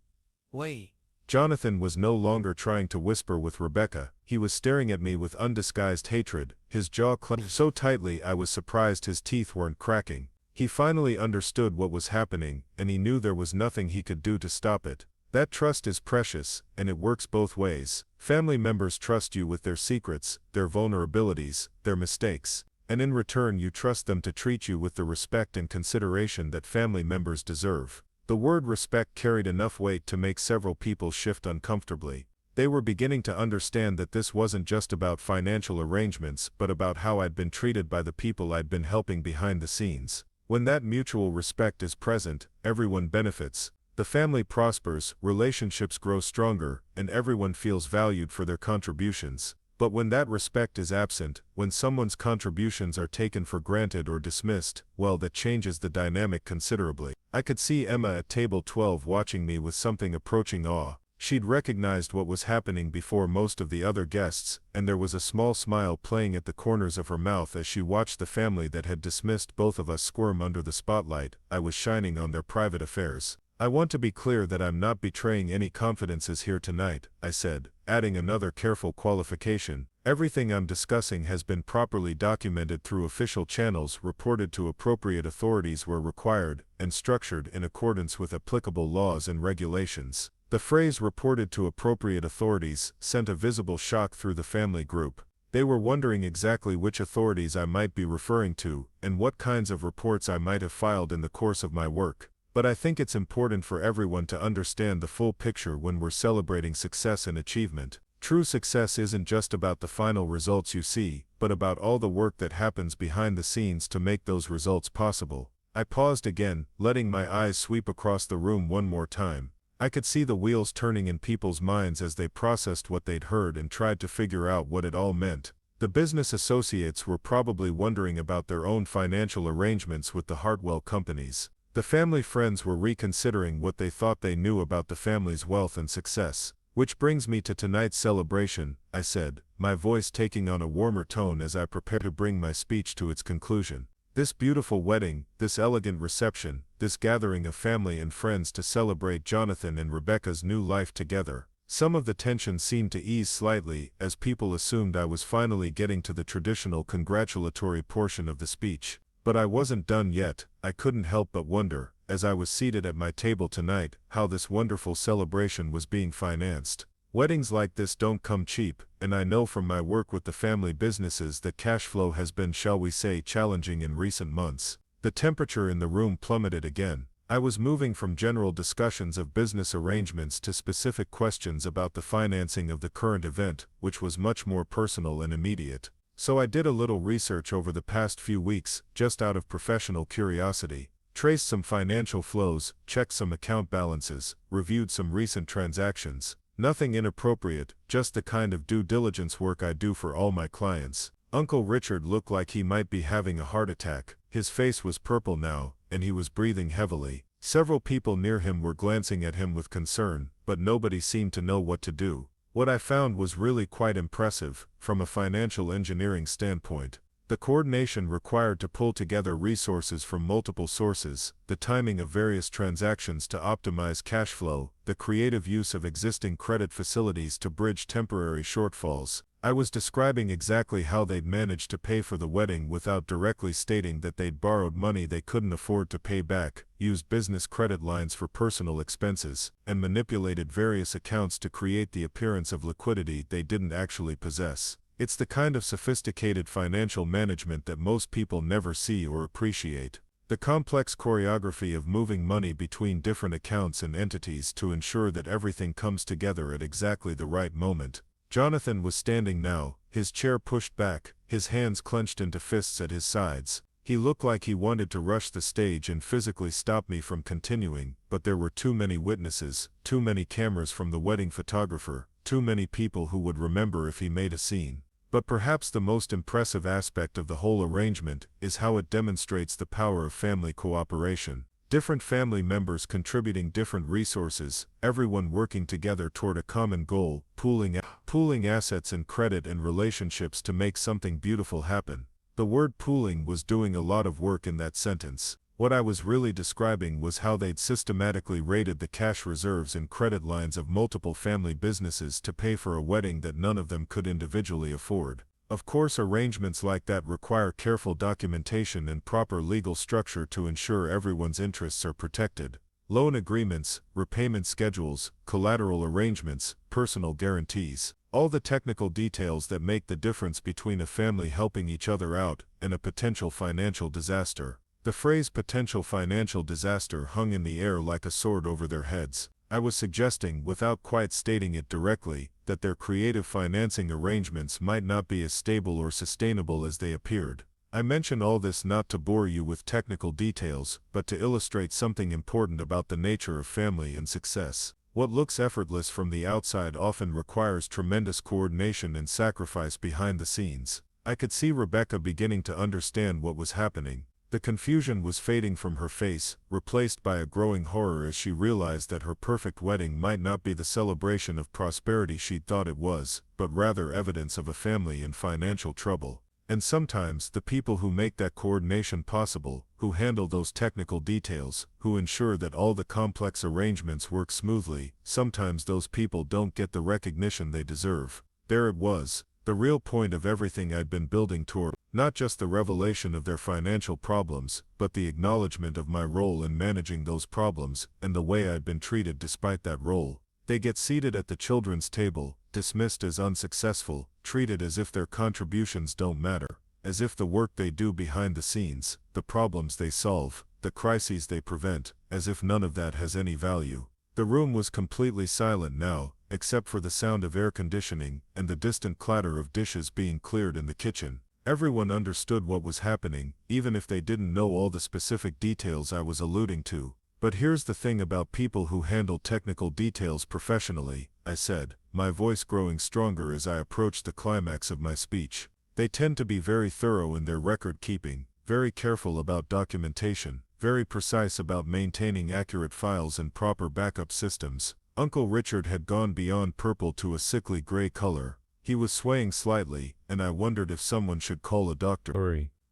Wait. Jonathan was no longer trying to whisper with Rebecca. He was staring at me with undisguised hatred, his jaw clenched so tightly I was surprised his teeth weren't cracking. He finally understood what was happening, and he knew there was nothing he could do to stop it. That trust is precious, and it works both ways. Family members trust you with their secrets, their vulnerabilities, their mistakes, and in return you trust them to treat you with the respect and consideration that family members deserve. The word respect carried enough weight to make several people shift uncomfortably. They were beginning to understand that this wasn't just about financial arrangements but about how I'd been treated by the people I'd been helping behind the scenes. When that mutual respect is present, everyone benefits. The family prospers, relationships grow stronger, and everyone feels valued for their contributions. But when that respect is absent, when someone's contributions are taken for granted or dismissed, well, that changes the dynamic considerably. I could see Emma at table 12 watching me with something approaching awe. She'd recognized what was happening before most of the other guests, and there was a small smile playing at the corners of her mouth as she watched the family that had dismissed both of us squirm under the spotlight I was shining on their private affairs. I want to be clear that I'm not betraying any confidences here tonight, I said, adding another careful qualification. Everything I'm discussing has been properly documented through official channels, reported to appropriate authorities where required, and structured in accordance with applicable laws and regulations. The phrase "reported to appropriate authorities" sent a visible shock through the family group. They were wondering exactly which authorities I might be referring to, and what kinds of reports I might have filed in the course of my work. But I think it's important for everyone to understand the full picture when we're celebrating success and achievement. True success isn't just about the final results you see, but about all the work that happens behind the scenes to make those results possible. I paused again, letting my eyes sweep across the room one more time. I could see the wheels turning in people's minds as they processed what they'd heard and tried to figure out what it all meant. The business associates were probably wondering about their own financial arrangements with the Hartwell companies. The family friends were reconsidering what they thought they knew about the family's wealth and success. Which brings me to tonight's celebration, I said, my voice taking on a warmer tone as I prepared to bring my speech to its conclusion. This beautiful wedding, this elegant reception, this gathering of family and friends to celebrate Jonathan and Rebecca's new life together. Some of the tension seemed to ease slightly as people assumed I was finally getting to the traditional congratulatory portion of the speech. But I wasn't done yet. I couldn't help but wonder, as I was seated at my table tonight, how this wonderful celebration was being financed. Weddings like this don't come cheap, and I know from my work with the family businesses that cash flow has been, shall we say, challenging in recent months. The temperature in the room plummeted again. I was moving from general discussions of business arrangements to specific questions about the financing of the current event, which was much more personal and immediate. So I did a little research over the past few weeks, just out of professional curiosity. Traced some financial flows, checked some account balances, reviewed some recent transactions. Nothing inappropriate, just the kind of due diligence work I do for all my clients. Uncle Richard looked like he might be having a heart attack. His face was purple now, and he was breathing heavily. Several people near him were glancing at him with concern, but nobody seemed to know what to do. What I found was really quite impressive, from a financial engineering standpoint. The coordination required to pull together resources from multiple sources, the timing of various transactions to optimize cash flow, the creative use of existing credit facilities to bridge temporary shortfalls. I was describing exactly how they'd managed to pay for the wedding without directly stating that they'd borrowed money they couldn't afford to pay back, used business credit lines for personal expenses, and manipulated various accounts to create the appearance of liquidity they didn't actually possess. It's the kind of sophisticated financial management that most people never see or appreciate. The complex choreography of moving money between different accounts and entities to ensure that everything comes together at exactly the right moment. Jonathan was standing now, his chair pushed back, his hands clenched into fists at his sides. He looked like he wanted to rush the stage and physically stop me from continuing, but there were too many witnesses, too many cameras from the wedding photographer, too many people who would remember if he made a scene. But perhaps the most impressive aspect of the whole arrangement is how it demonstrates the power of family cooperation. Different family members contributing different resources, everyone working together toward a common goal, pooling assets and credit and relationships to make something beautiful happen. The word pooling was doing a lot of work in that sentence. What I was really describing was how they'd systematically raided the cash reserves and credit lines of multiple family businesses to pay for a wedding that none of them could individually afford. Of course, arrangements like that require careful documentation and proper legal structure to ensure everyone's interests are protected. Loan agreements, repayment schedules, collateral arrangements, personal guarantees. All the technical details that make the difference between a family helping each other out and a potential financial disaster. The phrase potential financial disaster hung in the air like a sword over their heads. I was suggesting, without quite stating it directly, that their creative financing arrangements might not be as stable or sustainable as they appeared. I mention all this not to bore you with technical details, but to illustrate something important about the nature of family and success. What looks effortless from the outside often requires tremendous coordination and sacrifice behind the scenes. I could see Rebecca beginning to understand what was happening. The confusion was fading from her face, replaced by a growing horror as she realized that her perfect wedding might not be the celebration of prosperity she'd thought it was, but rather evidence of a family in financial trouble. And sometimes the people who make that coordination possible, who handle those technical details, who ensure that all the complex arrangements work smoothly, sometimes those people don't get the recognition they deserve. There it was, the real point of everything I'd been building toward, not just the revelation of their financial problems, but the acknowledgement of my role in managing those problems, and the way I'd been treated despite that role. They get seated at the children's table, dismissed as unsuccessful, treated as if their contributions don't matter, as if the work they do behind the scenes, the problems they solve, the crises they prevent, as if none of that has any value. The room was completely silent now, except for the sound of air conditioning and the distant clatter of dishes being cleared in the kitchen. Everyone understood what was happening, even if they didn't know all the specific details I was alluding to. But here's the thing about people who handle technical details professionally, I said, my voice growing stronger as I approached the climax of my speech. They tend to be very thorough in their record keeping, very careful about documentation, very precise about maintaining accurate files and proper backup systems. Uncle Richard had gone beyond purple to a sickly gray color. He was swaying slightly, and I wondered if someone should call a doctor.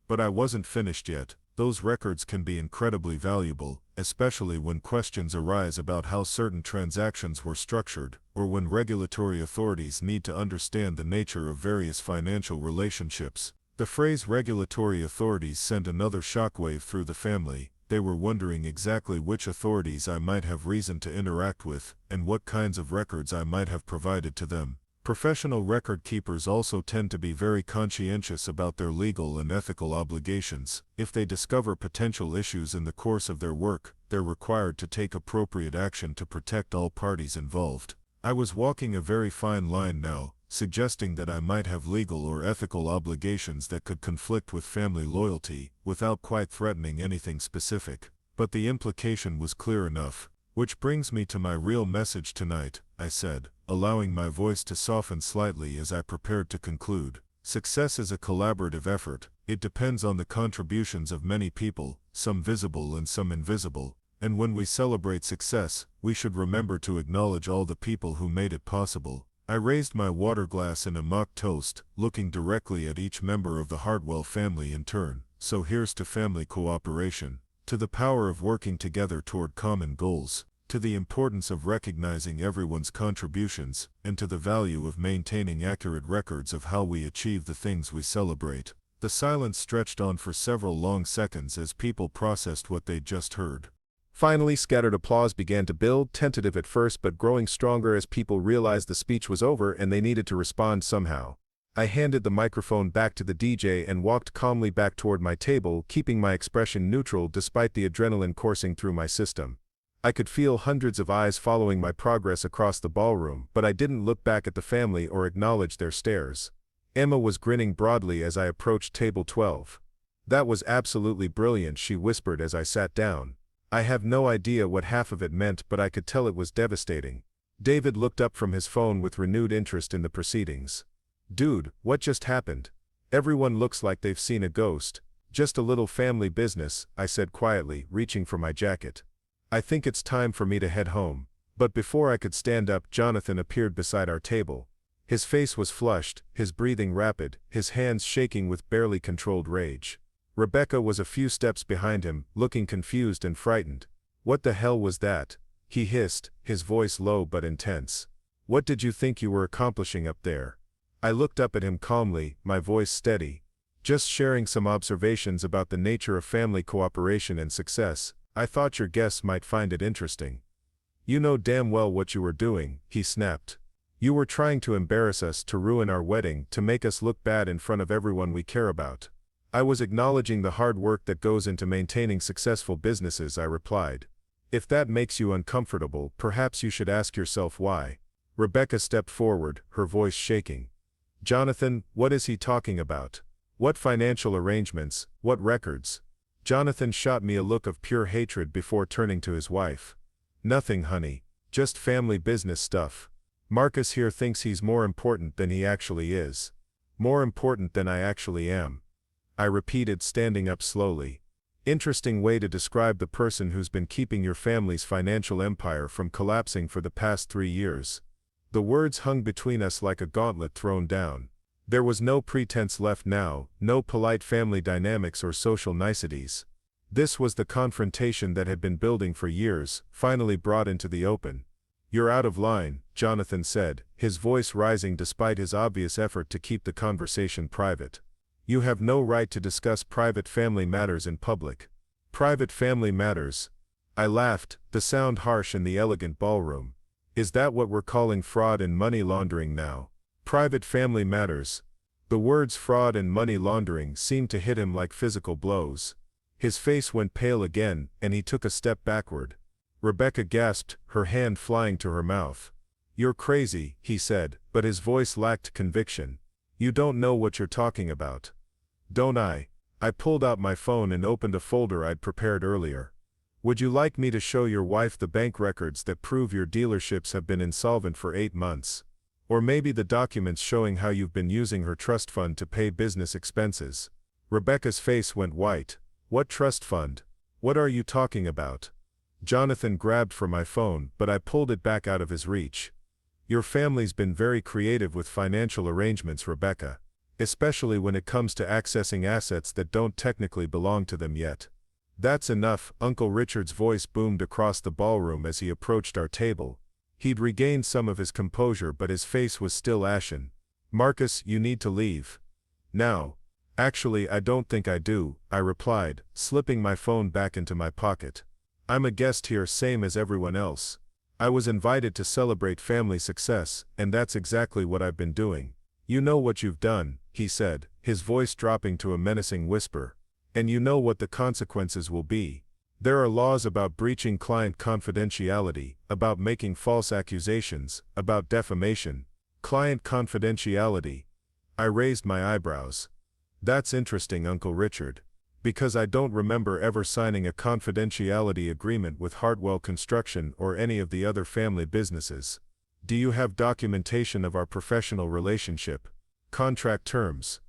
But I wasn't finished yet. Those records can be incredibly valuable, especially when questions arise about how certain transactions were structured, or when regulatory authorities need to understand the nature of various financial relationships. The phrase regulatory authorities sent another shockwave through the family. They were wondering exactly which authorities I might have reason to interact with, and what kinds of records I might have provided to them. Professional record keepers also tend to be very conscientious about their legal and ethical obligations. If they discover potential issues in the course of their work, they're required to take appropriate action to protect all parties involved. I was walking a very fine line now, suggesting that I might have legal or ethical obligations that could conflict with family loyalty, without quite threatening anything specific. But the implication was clear enough. Which brings me to my real message tonight, I said, allowing my voice to soften slightly as I prepared to conclude. Success is a collaborative effort. It depends on the contributions of many people, some visible and some invisible. And when we celebrate success, we should remember to acknowledge all the people who made it possible. I raised my water glass in a mock toast, looking directly at each member of the Hartwell family in turn. So here's to family cooperation, to the power of working together toward common goals, to the importance of recognizing everyone's contributions, and to the value of maintaining accurate records of how we achieve the things we celebrate. The silence stretched on for several long seconds as people processed what they'd just heard. Finally, scattered applause began to build, tentative at first but growing stronger as people realized the speech was over and they needed to respond somehow. I handed the microphone back to the DJ and walked calmly back toward my table, keeping my expression neutral despite the adrenaline coursing through my system. I could feel hundreds of eyes following my progress across the ballroom, but I didn't look back at the family or acknowledge their stares. Emma was grinning broadly as I approached table 12. "That was absolutely brilliant," she whispered as I sat down. I have no idea what half of it meant, but I could tell it was devastating. David looked up from his phone with renewed interest in the proceedings. "Dude, what just happened? Everyone looks like they've seen a ghost." "Just a little family business," I said quietly, reaching for my jacket. "I think it's time for me to head home." But before I could stand up, Jonathan appeared beside our table. His face was flushed, his breathing rapid, his hands shaking with barely controlled rage. Rebecca was a few steps behind him, looking confused and frightened. "What the hell was that?" he hissed, his voice low but intense. "What did you think you were accomplishing up there?" I looked up at him calmly, my voice steady. "Just sharing some observations about the nature of family cooperation and success. I thought your guests might find it interesting." "You know damn well what you were doing," he snapped. "You were trying to embarrass us, to ruin our wedding, to make us look bad in front of everyone we care about." "I was acknowledging the hard work that goes into maintaining successful businesses," I replied. "If that makes you uncomfortable, perhaps you should ask yourself why." Rebecca stepped forward, her voice shaking. "Jonathan, what is he talking about? What financial arrangements, what records?" Jonathan shot me a look of pure hatred before turning to his wife. "Nothing, honey. Just family business stuff. Marcus here thinks he's more important than he actually is. More important than I actually am." I repeated, standing up slowly. "Interesting way to describe the person who's been keeping your family's financial empire from collapsing for the past 3 years." The words hung between us like a gauntlet thrown down. There was no pretense left now, no polite family dynamics or social niceties. This was the confrontation that had been building for years, finally brought into the open. "You're out of line," Jonathan said, his voice rising despite his obvious effort to keep the conversation private. "You have no right to discuss private family matters in public." "Private family matters?" I laughed, the sound harsh in the elegant ballroom. "Is that what we're calling fraud and money laundering now? Private family matters?" The words fraud and money laundering seemed to hit him like physical blows. His face went pale again, and he took a step backward. Rebecca gasped, her hand flying to her mouth. "You're crazy," he said, but his voice lacked conviction. "You don't know what you're talking about." "Don't I?" I pulled out my phone and opened a folder I'd prepared earlier. "Would you like me to show your wife the bank records that prove your dealerships have been insolvent for 8 months? Or maybe the documents showing how you've been using her trust fund to pay business expenses?" Rebecca's face went white. "What trust fund? What are you talking about?" Jonathan grabbed for my phone, but I pulled it back out of his reach. "Your family's been very creative with financial arrangements, Rebecca. Especially when it comes to accessing assets that don't technically belong to them yet." "That's enough," Uncle Richard's voice boomed across the ballroom as he approached our table. He'd regained some of his composure, but his face was still ashen. "Marcus, you need to leave. Now." "Actually, I don't think I do," I replied, slipping my phone back into my pocket. "I'm a guest here, same as everyone else. I was invited to celebrate family success, and that's exactly what I've been doing." "You know what you've done," he said, his voice dropping to a menacing whisper. "And you know what the consequences will be. There are laws about breaching client confidentiality, about making false accusations, about defamation." "Client confidentiality?" I raised my eyebrows. "That's interesting, Uncle Richard. Because I don't remember ever signing a confidentiality agreement with Hartwell Construction or any of the other family businesses. Do you have documentation of our professional relationship? Contract terms?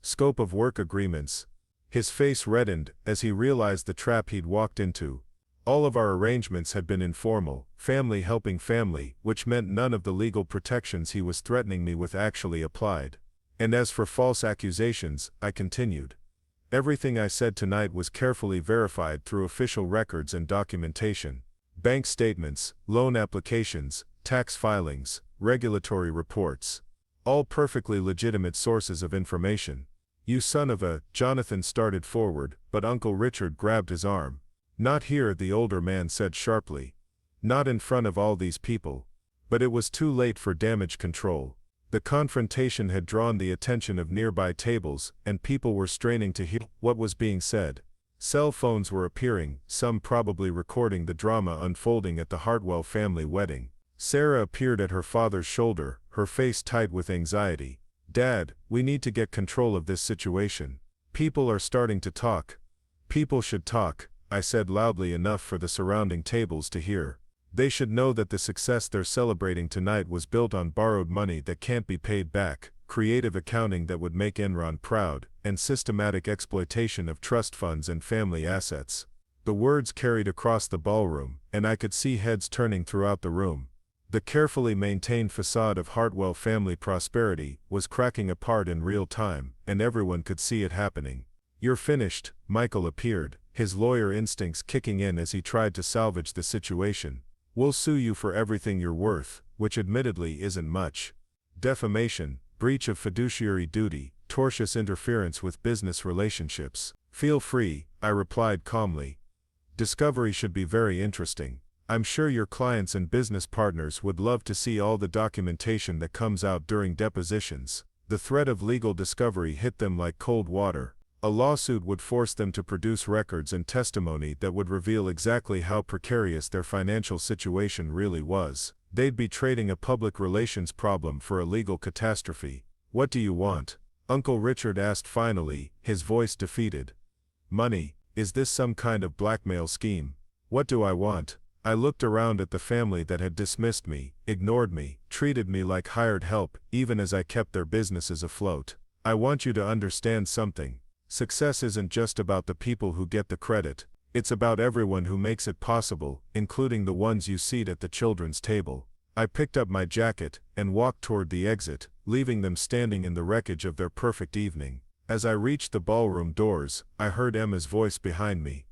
Scope of work agreements?" His face reddened as he realized the trap he'd walked into. All of our arrangements had been informal, family helping family, which meant none of the legal protections he was threatening me with actually applied. "And as for false accusations," I continued, "everything I said tonight was carefully verified through official records and documentation. Bank statements, loan applications, tax filings, regulatory reports. All perfectly legitimate sources of information." "You son of a," Jonathan started forward, but Uncle Richard grabbed his arm. "Not here," the older man said sharply. "Not in front of all these people." But it was too late for damage control. The confrontation had drawn the attention of nearby tables, and people were straining to hear what was being said. Cell phones were appearing, some probably recording the drama unfolding at the Hartwell family wedding. Sarah appeared at her father's shoulder, her face tight with anxiety. "Dad, we need to get control of this situation. People are starting to talk." "People should talk," I said loudly enough for the surrounding tables to hear. "They should know that the success they're celebrating tonight was built on borrowed money that can't be paid back, creative accounting that would make Enron proud, and systematic exploitation of trust funds and family assets." The words carried across the ballroom, and I could see heads turning throughout the room. The carefully maintained facade of Hartwell family prosperity was cracking apart in real time, and everyone could see it happening. "You're finished," Michael appeared, his lawyer instincts kicking in as he tried to salvage the situation. "We'll sue you for everything you're worth," which admittedly isn't much. "Defamation, breach of fiduciary duty, tortious interference with business relationships." "Feel free," I replied calmly. "Discovery should be very interesting. I'm sure your clients and business partners would love to see all the documentation that comes out during depositions." The threat of legal discovery hit them like cold water. A lawsuit would force them to produce records and testimony that would reveal exactly how precarious their financial situation really was. They'd be trading a public relations problem for a legal catastrophe. "What do you want?" Uncle Richard asked finally, his voice defeated. "Money. Is this some kind of blackmail scheme?" "What do I want?" I looked around at the family that had dismissed me, ignored me, treated me like hired help, even as I kept their businesses afloat. "I want you to understand something. Success isn't just about the people who get the credit. It's about everyone who makes it possible, including the ones you seat at the children's table." I picked up my jacket and walked toward the exit, leaving them standing in the wreckage of their perfect evening. As I reached the ballroom doors, I heard Emma's voice behind me.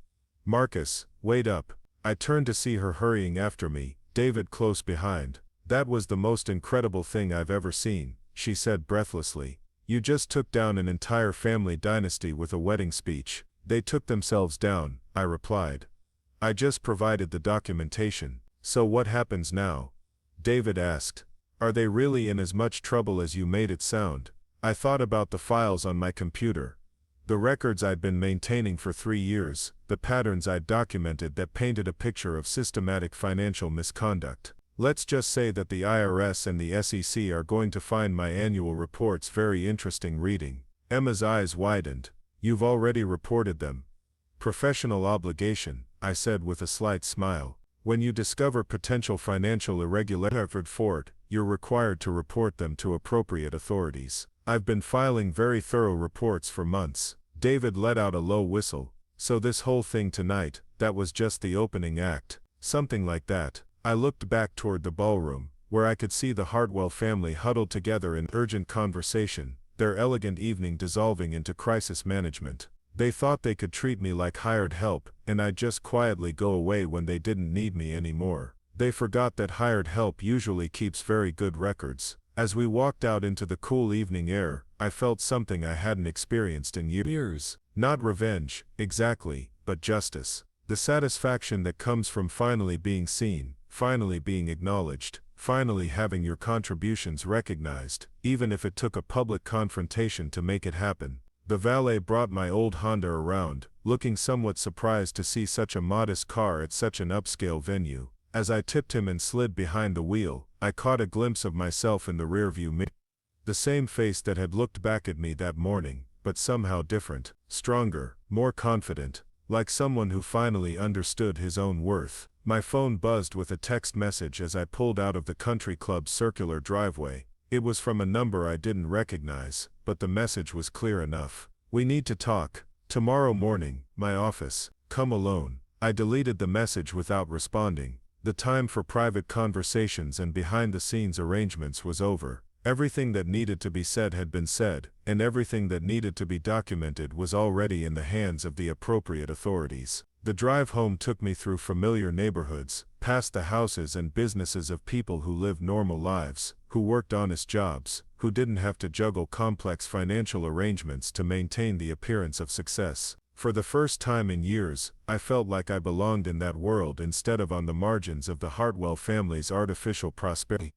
"Marcus, wait up." I turned to see her hurrying after me, David close behind. "That was the most incredible thing I've ever seen," she said breathlessly. "You just took down an entire family dynasty with a wedding speech." "They took themselves down," I replied. "I just provided the documentation." "So what happens now?" David asked. "Are they really in as much trouble as you made it sound?" I thought about the files on my computer. The records I'd been maintaining for 3 years, the patterns I'd documented that painted a picture of systematic financial misconduct. "Let's just say that the IRS and the SEC are going to find my annual reports very interesting reading." Emma's eyes widened. "You've already reported them." "Professional obligation," I said with a slight smile. "When you discover potential financial irregularities for it, you're required to report them to appropriate authorities. I've been filing very thorough reports for months." David let out a low whistle. "So this whole thing tonight, that was just the opening act." "Something like that." I looked back toward the ballroom, where I could see the Hartwell family huddled together in urgent conversation, their elegant evening dissolving into crisis management. They thought they could treat me like hired help, and I'd just quietly go away when they didn't need me anymore. They forgot that hired help usually keeps very good records. As we walked out into the cool evening air, I felt something I hadn't experienced in years. Not revenge, exactly, but justice. The satisfaction that comes from finally being seen, finally being acknowledged, finally having your contributions recognized, even if it took a public confrontation to make it happen. The valet brought my old Honda around, looking somewhat surprised to see such a modest car at such an upscale venue. As I tipped him and slid behind the wheel, I caught a glimpse of myself in the rearview mirror. The same face that had looked back at me that morning, but somehow different, stronger, more confident, like someone who finally understood his own worth. My phone buzzed with a text message as I pulled out of the country club's circular driveway. It was from a number I didn't recognize, but the message was clear enough. "We need to talk. Tomorrow morning, my office. Come alone." I deleted the message without responding. The time for private conversations and behind-the-scenes arrangements was over. Everything that needed to be said had been said, and everything that needed to be documented was already in the hands of the appropriate authorities. The drive home took me through familiar neighborhoods, past the houses and businesses of people who lived normal lives, who worked honest jobs, who didn't have to juggle complex financial arrangements to maintain the appearance of success. For the first time in years, I felt like I belonged in that world instead of on the margins of the Hartwell family's artificial prosperity.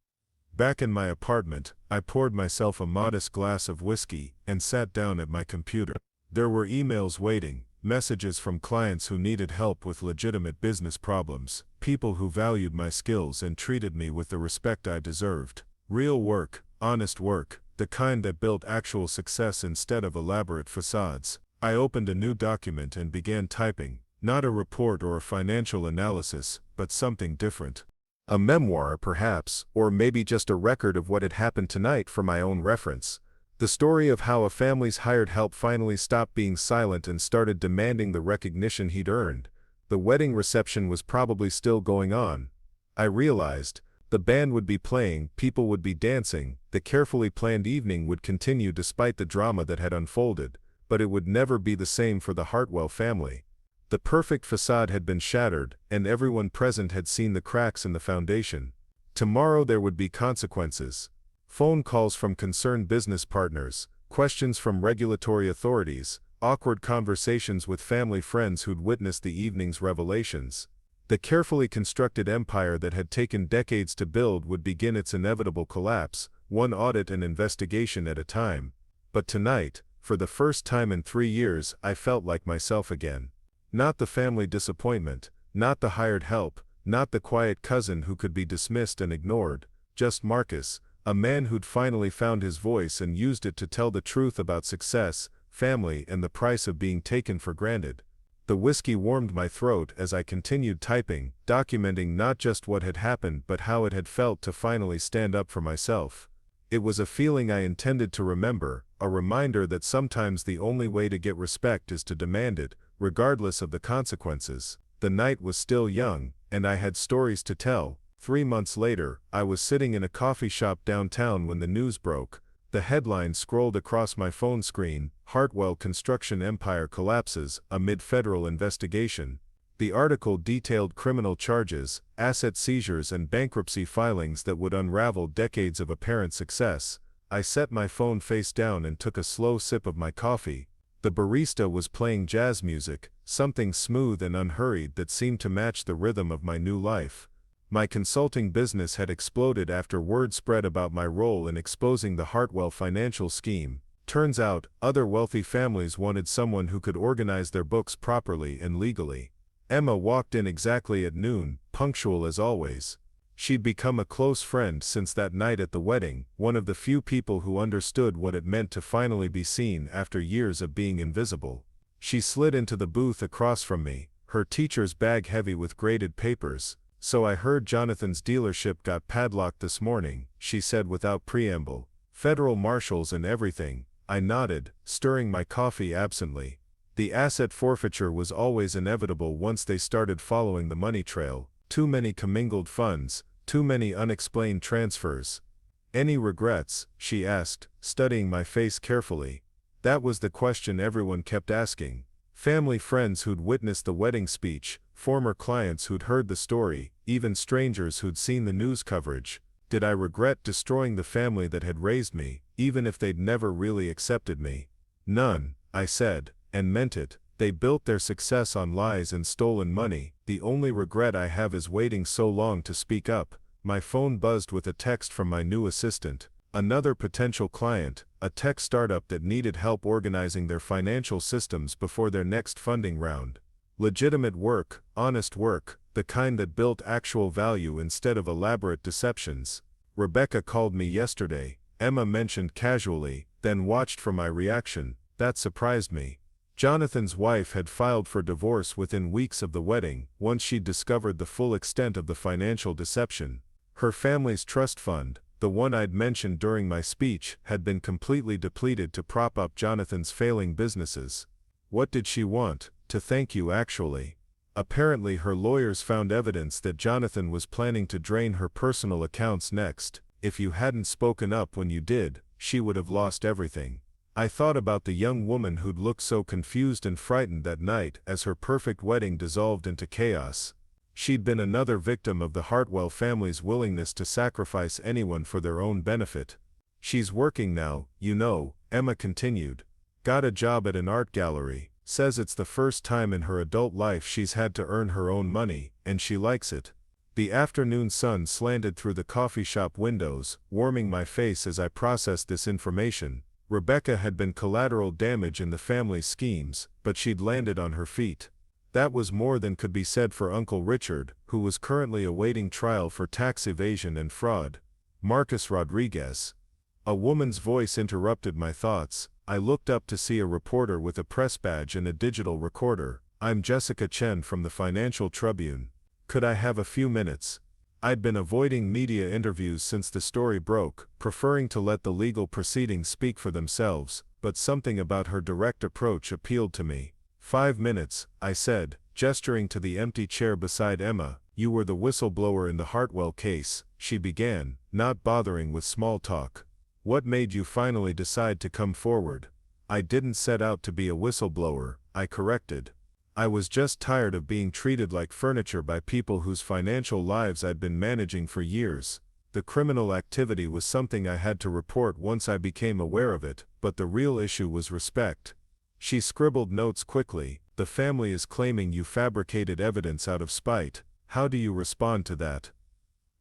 Back in my apartment, I poured myself a modest glass of whiskey and sat down at my computer. There were emails waiting, messages from clients who needed help with legitimate business problems, people who valued my skills and treated me with the respect I deserved. Real work, honest work, the kind that built actual success instead of elaborate facades. I opened a new document and began typing, not a report or a financial analysis, but something different. A memoir, perhaps, or maybe just a record of what had happened tonight for my own reference. The story of how a family's hired help finally stopped being silent and started demanding the recognition he'd earned. The wedding reception was probably still going on. I realized. The band would be playing, people would be dancing, the carefully planned evening would continue despite the drama that had unfolded, but it would never be the same for the Hartwell family. The perfect facade had been shattered, and everyone present had seen the cracks in the foundation. Tomorrow there would be consequences. Phone calls from concerned business partners, questions from regulatory authorities, awkward conversations with family friends who'd witnessed the evening's revelations. The carefully constructed empire that had taken decades to build would begin its inevitable collapse, one audit and investigation at a time. But tonight, for the first time in 3 years, I felt like myself again. Not the family disappointment, not the hired help, not the quiet cousin who could be dismissed and ignored, just Marcus, a man who'd finally found his voice and used it to tell the truth about success, family, and the price of being taken for granted. The whiskey warmed my throat as I continued typing, documenting not just what had happened but how it had felt to finally stand up for myself. It was a feeling I intended to remember, a reminder that sometimes the only way to get respect is to demand it, regardless of the consequences. The night was still young, and I had stories to tell. 3 months later, I was sitting in a coffee shop downtown when the news broke. The headline scrolled across my phone screen, Hartwell Construction Empire Collapses Amid Federal Investigation. The article detailed criminal charges, asset seizures and bankruptcy filings that would unravel decades of apparent success. I set my phone face down and took a slow sip of my coffee. The barista was playing jazz music, something smooth and unhurried that seemed to match the rhythm of my new life. My consulting business had exploded after word spread about my role in exposing the Hartwell financial scheme. Turns out, other wealthy families wanted someone who could organize their books properly and legally. Emma walked in exactly at noon, punctual as always. She'd become a close friend since that night at the wedding, one of the few people who understood what it meant to finally be seen after years of being invisible. She slid into the booth across from me, her teacher's bag heavy with graded papers. "So I heard Jonathan's dealership got padlocked this morning," she said without preamble. "Federal marshals and everything." I nodded, stirring my coffee absently. The asset forfeiture was always inevitable once they started following the money trail. Too many commingled funds, too many unexplained transfers. "Any regrets?" she asked, studying my face carefully. That was the question everyone kept asking. Family friends who'd witnessed the wedding speech, former clients who'd heard the story, even strangers who'd seen the news coverage. Did I regret destroying the family that had raised me, even if they'd never really accepted me? None, I said, and meant it. They built their success on lies and stolen money. The only regret I have is waiting so long to speak up. My phone buzzed with a text from my new assistant. Another potential client, a tech startup that needed help organizing their financial systems before their next funding round. Legitimate work, honest work, the kind that built actual value instead of elaborate deceptions. "Rebecca called me yesterday," Emma mentioned casually, then watched for my reaction. That surprised me. Jonathan's wife had filed for divorce within weeks of the wedding, once she'd discovered the full extent of the financial deception. Her family's trust fund, the one I'd mentioned during my speech, had been completely depleted to prop up Jonathan's failing businesses. What did she want? To thank you, actually. Apparently her lawyers found evidence that Jonathan was planning to drain her personal accounts next. If you hadn't spoken up when you did, she would have lost everything. I thought about the young woman who'd looked so confused and frightened that night as her perfect wedding dissolved into chaos. She'd been another victim of the Hartwell family's willingness to sacrifice anyone for their own benefit. "She's working now, you know," Emma continued. "Got a job at an art gallery. Says it's the first time in her adult life she's had to earn her own money, and she likes it." The afternoon sun slanted through the coffee shop windows, warming my face as I processed this information. Rebecca had been collateral damage in the family's schemes, but she'd landed on her feet. That was more than could be said for Uncle Richard, who was currently awaiting trial for tax evasion and fraud. Marcus Rodriguez. A woman's voice interrupted my thoughts. I looked up to see a reporter with a press badge and a digital recorder. "I'm Jessica Chen from the Financial Tribune. Could I have a few minutes?" I'd been avoiding media interviews since the story broke, preferring to let the legal proceedings speak for themselves, but something about her direct approach appealed to me. "5 minutes," I said, gesturing to the empty chair beside Emma. "You were the whistleblower in the Hartwell case," she began, not bothering with small talk. "What made you finally decide to come forward?" "I didn't set out to be a whistleblower," I corrected. "I was just tired of being treated like furniture by people whose financial lives I'd been managing for years. The criminal activity was something I had to report once I became aware of it, but the real issue was respect." She scribbled notes quickly. "The family is claiming you fabricated evidence out of spite. How do you respond to that?"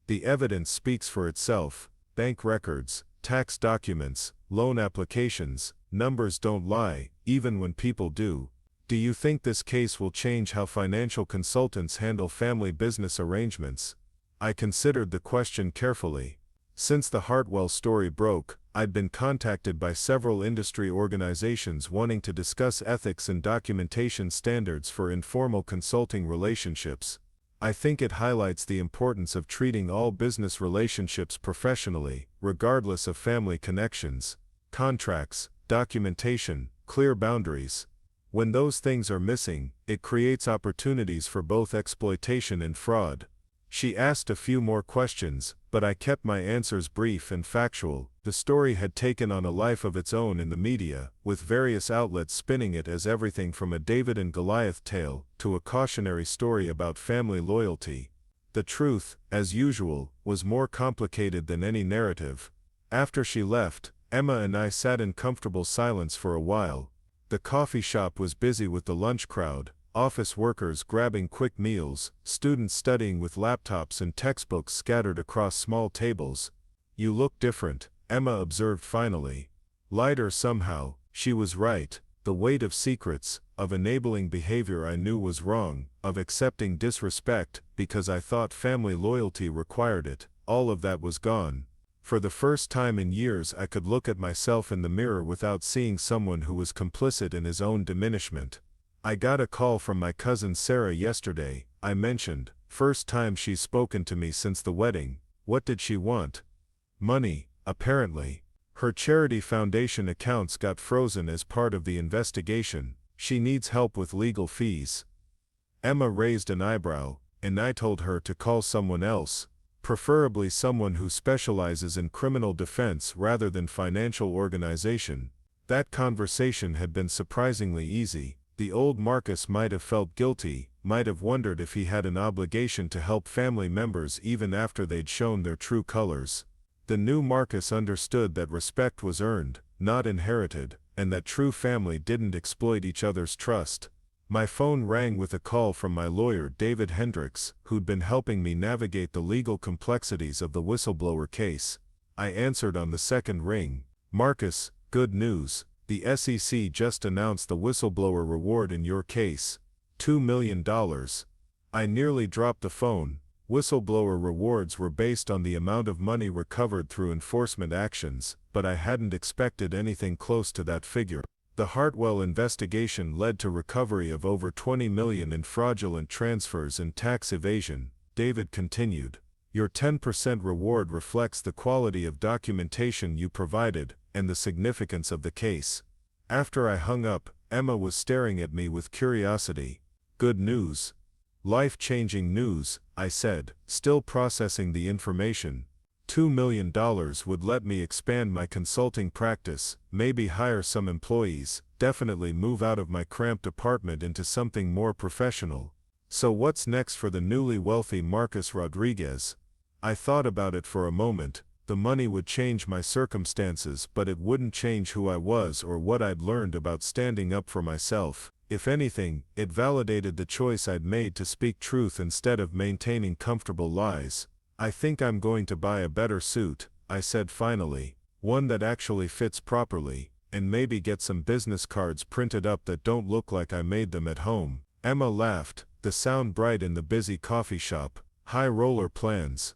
"The evidence speaks for itself. Bank records, tax documents, loan applications, numbers don't lie, even when people do. Do you think this case will change how financial consultants handle family business arrangements?" I considered the question carefully. Since the Hartwell story broke, I'd been contacted by several industry organizations wanting to discuss ethics and documentation standards for informal consulting relationships. I think it highlights the importance of treating all business relationships professionally, regardless of family connections. Contracts, documentation, clear boundaries. When those things are missing, it creates opportunities for both exploitation and fraud. She asked a few more questions, but I kept my answers brief and factual. The story had taken on a life of its own in the media, with various outlets spinning it as everything from a David and Goliath tale to a cautionary story about family loyalty. The truth, as usual, was more complicated than any narrative. After she left, Emma and I sat in comfortable silence for a while. The coffee shop was busy with the lunch crowd, office workers grabbing quick meals, students studying with laptops and textbooks scattered across small tables. "You look different," Emma observed finally. "Lighter somehow." She was right. The weight of secrets, of enabling behavior I knew was wrong, of accepting disrespect because I thought family loyalty required it, all of that was gone. For the first time in years I could look at myself in the mirror without seeing someone who was complicit in his own diminishment. "I got a call from my cousin Sarah yesterday," I mentioned. "First time she's spoken to me since the wedding." "What did she want?" "Money, apparently. Her charity foundation accounts got frozen as part of the investigation. She needs help with legal fees." Emma raised an eyebrow, and I told her to call someone else. Preferably someone who specializes in criminal defense rather than financial organization. That conversation had been surprisingly easy. The old Marcus might have felt guilty, might have wondered if he had an obligation to help family members even after they'd shown their true colors. The new Marcus understood that respect was earned, not inherited, and that true family didn't exploit each other's trust. My phone rang with a call from my lawyer David Hendricks, who'd been helping me navigate the legal complexities of the whistleblower case. I answered on the second ring. "Marcus, good news. The SEC just announced the whistleblower reward in your case. $2 million. I nearly dropped the phone. Whistleblower rewards were based on the amount of money recovered through enforcement actions, but I hadn't expected anything close to that figure. The Hartwell investigation led to recovery of over $20 million in fraudulent transfers and tax evasion," David continued. "Your 10% reward reflects the quality of documentation you provided and the significance of the case." After I hung up, Emma was staring at me with curiosity. "Good news." "Life-changing news," I said, still processing the information. $2 million would let me expand my consulting practice, maybe hire some employees, definitely move out of my cramped apartment into something more professional. So what's next for the newly wealthy Marcus Rodriguez? I thought about it for a moment. The money would change my circumstances, but it wouldn't change who I was or what I'd learned about standing up for myself. If anything, it validated the choice I'd made to speak truth instead of maintaining comfortable lies. "I think I'm going to buy a better suit," I said finally. "One that actually fits properly." and maybe get some business cards printed up that don't look like I made them at home. Emma laughed, the sound bright in the busy coffee shop. High roller plans.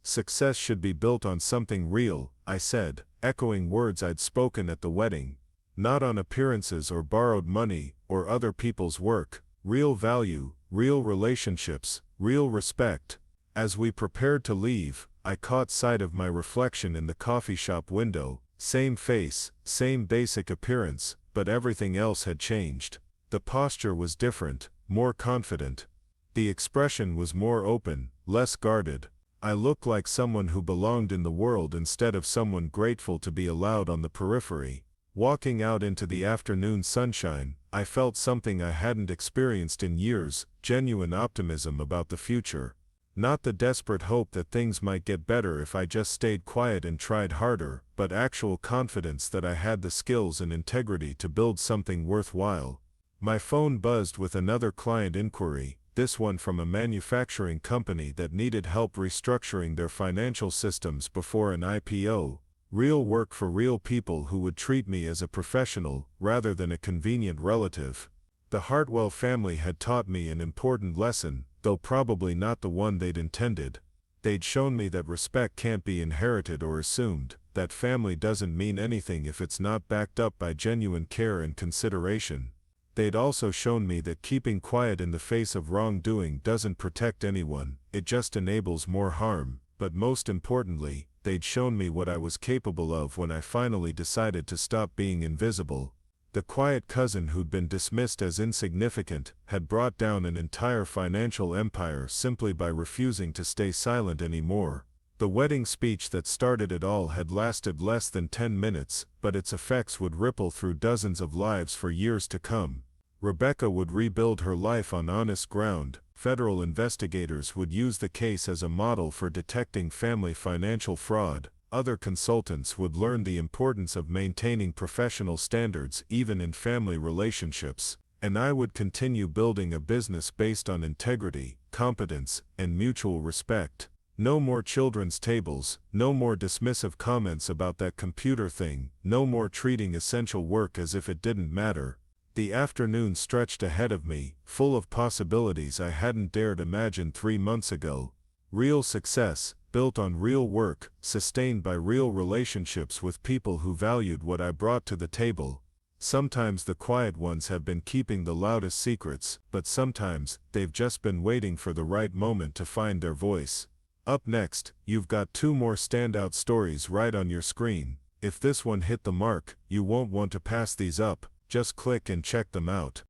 Success should be built on something real, I said, echoing words I'd spoken at the wedding. Not on appearances or borrowed money, or other people's work. Real value, real relationships, real respect. As we prepared to leave, I caught sight of my reflection in the coffee shop window. Same face, same basic appearance, but everything else had changed. The posture was different, more confident. The expression was more open, less guarded. I looked like someone who belonged in the world instead of someone grateful to be allowed on the periphery. Walking out into the afternoon sunshine, I felt something I hadn't experienced in years, genuine optimism about the future. Not the desperate hope that things might get better if I just stayed quiet and tried harder, but actual confidence that I had the skills and integrity to build something worthwhile. My phone buzzed with another client inquiry, this one from a manufacturing company that needed help restructuring their financial systems before an IPO. Real work for real people who would treat me as a professional, rather than a convenient relative. The Hartwell family had taught me an important lesson, though probably not the one they'd intended. They'd shown me that respect can't be inherited or assumed, that family doesn't mean anything if it's not backed up by genuine care and consideration. They'd also shown me that keeping quiet in the face of wrongdoing doesn't protect anyone, it just enables more harm. But most importantly, they'd shown me what I was capable of when I finally decided to stop being invisible. The quiet cousin who'd been dismissed as insignificant had brought down an entire financial empire simply by refusing to stay silent anymore. The wedding speech that started it all had lasted less than 10 minutes, but its effects would ripple through dozens of lives for years to come. Rebecca would rebuild her life on honest ground. Federal investigators would use the case as a model for detecting family financial fraud. Other consultants would learn the importance of maintaining professional standards even in family relationships. And I would continue building a business based on integrity, competence, and mutual respect. No more children's tables, no more dismissive comments about that computer thing, no more treating essential work as if it didn't matter. The afternoon stretched ahead of me, full of possibilities I hadn't dared imagine 3 months ago. Real success, built on real work, sustained by real relationships with people who valued what I brought to the table. Sometimes the quiet ones have been keeping the loudest secrets, but sometimes they've just been waiting for the right moment to find their voice. Up next, you've got 2 more standout stories right on your screen. If this one hit the mark, you won't want to pass these up. Just click and check them out.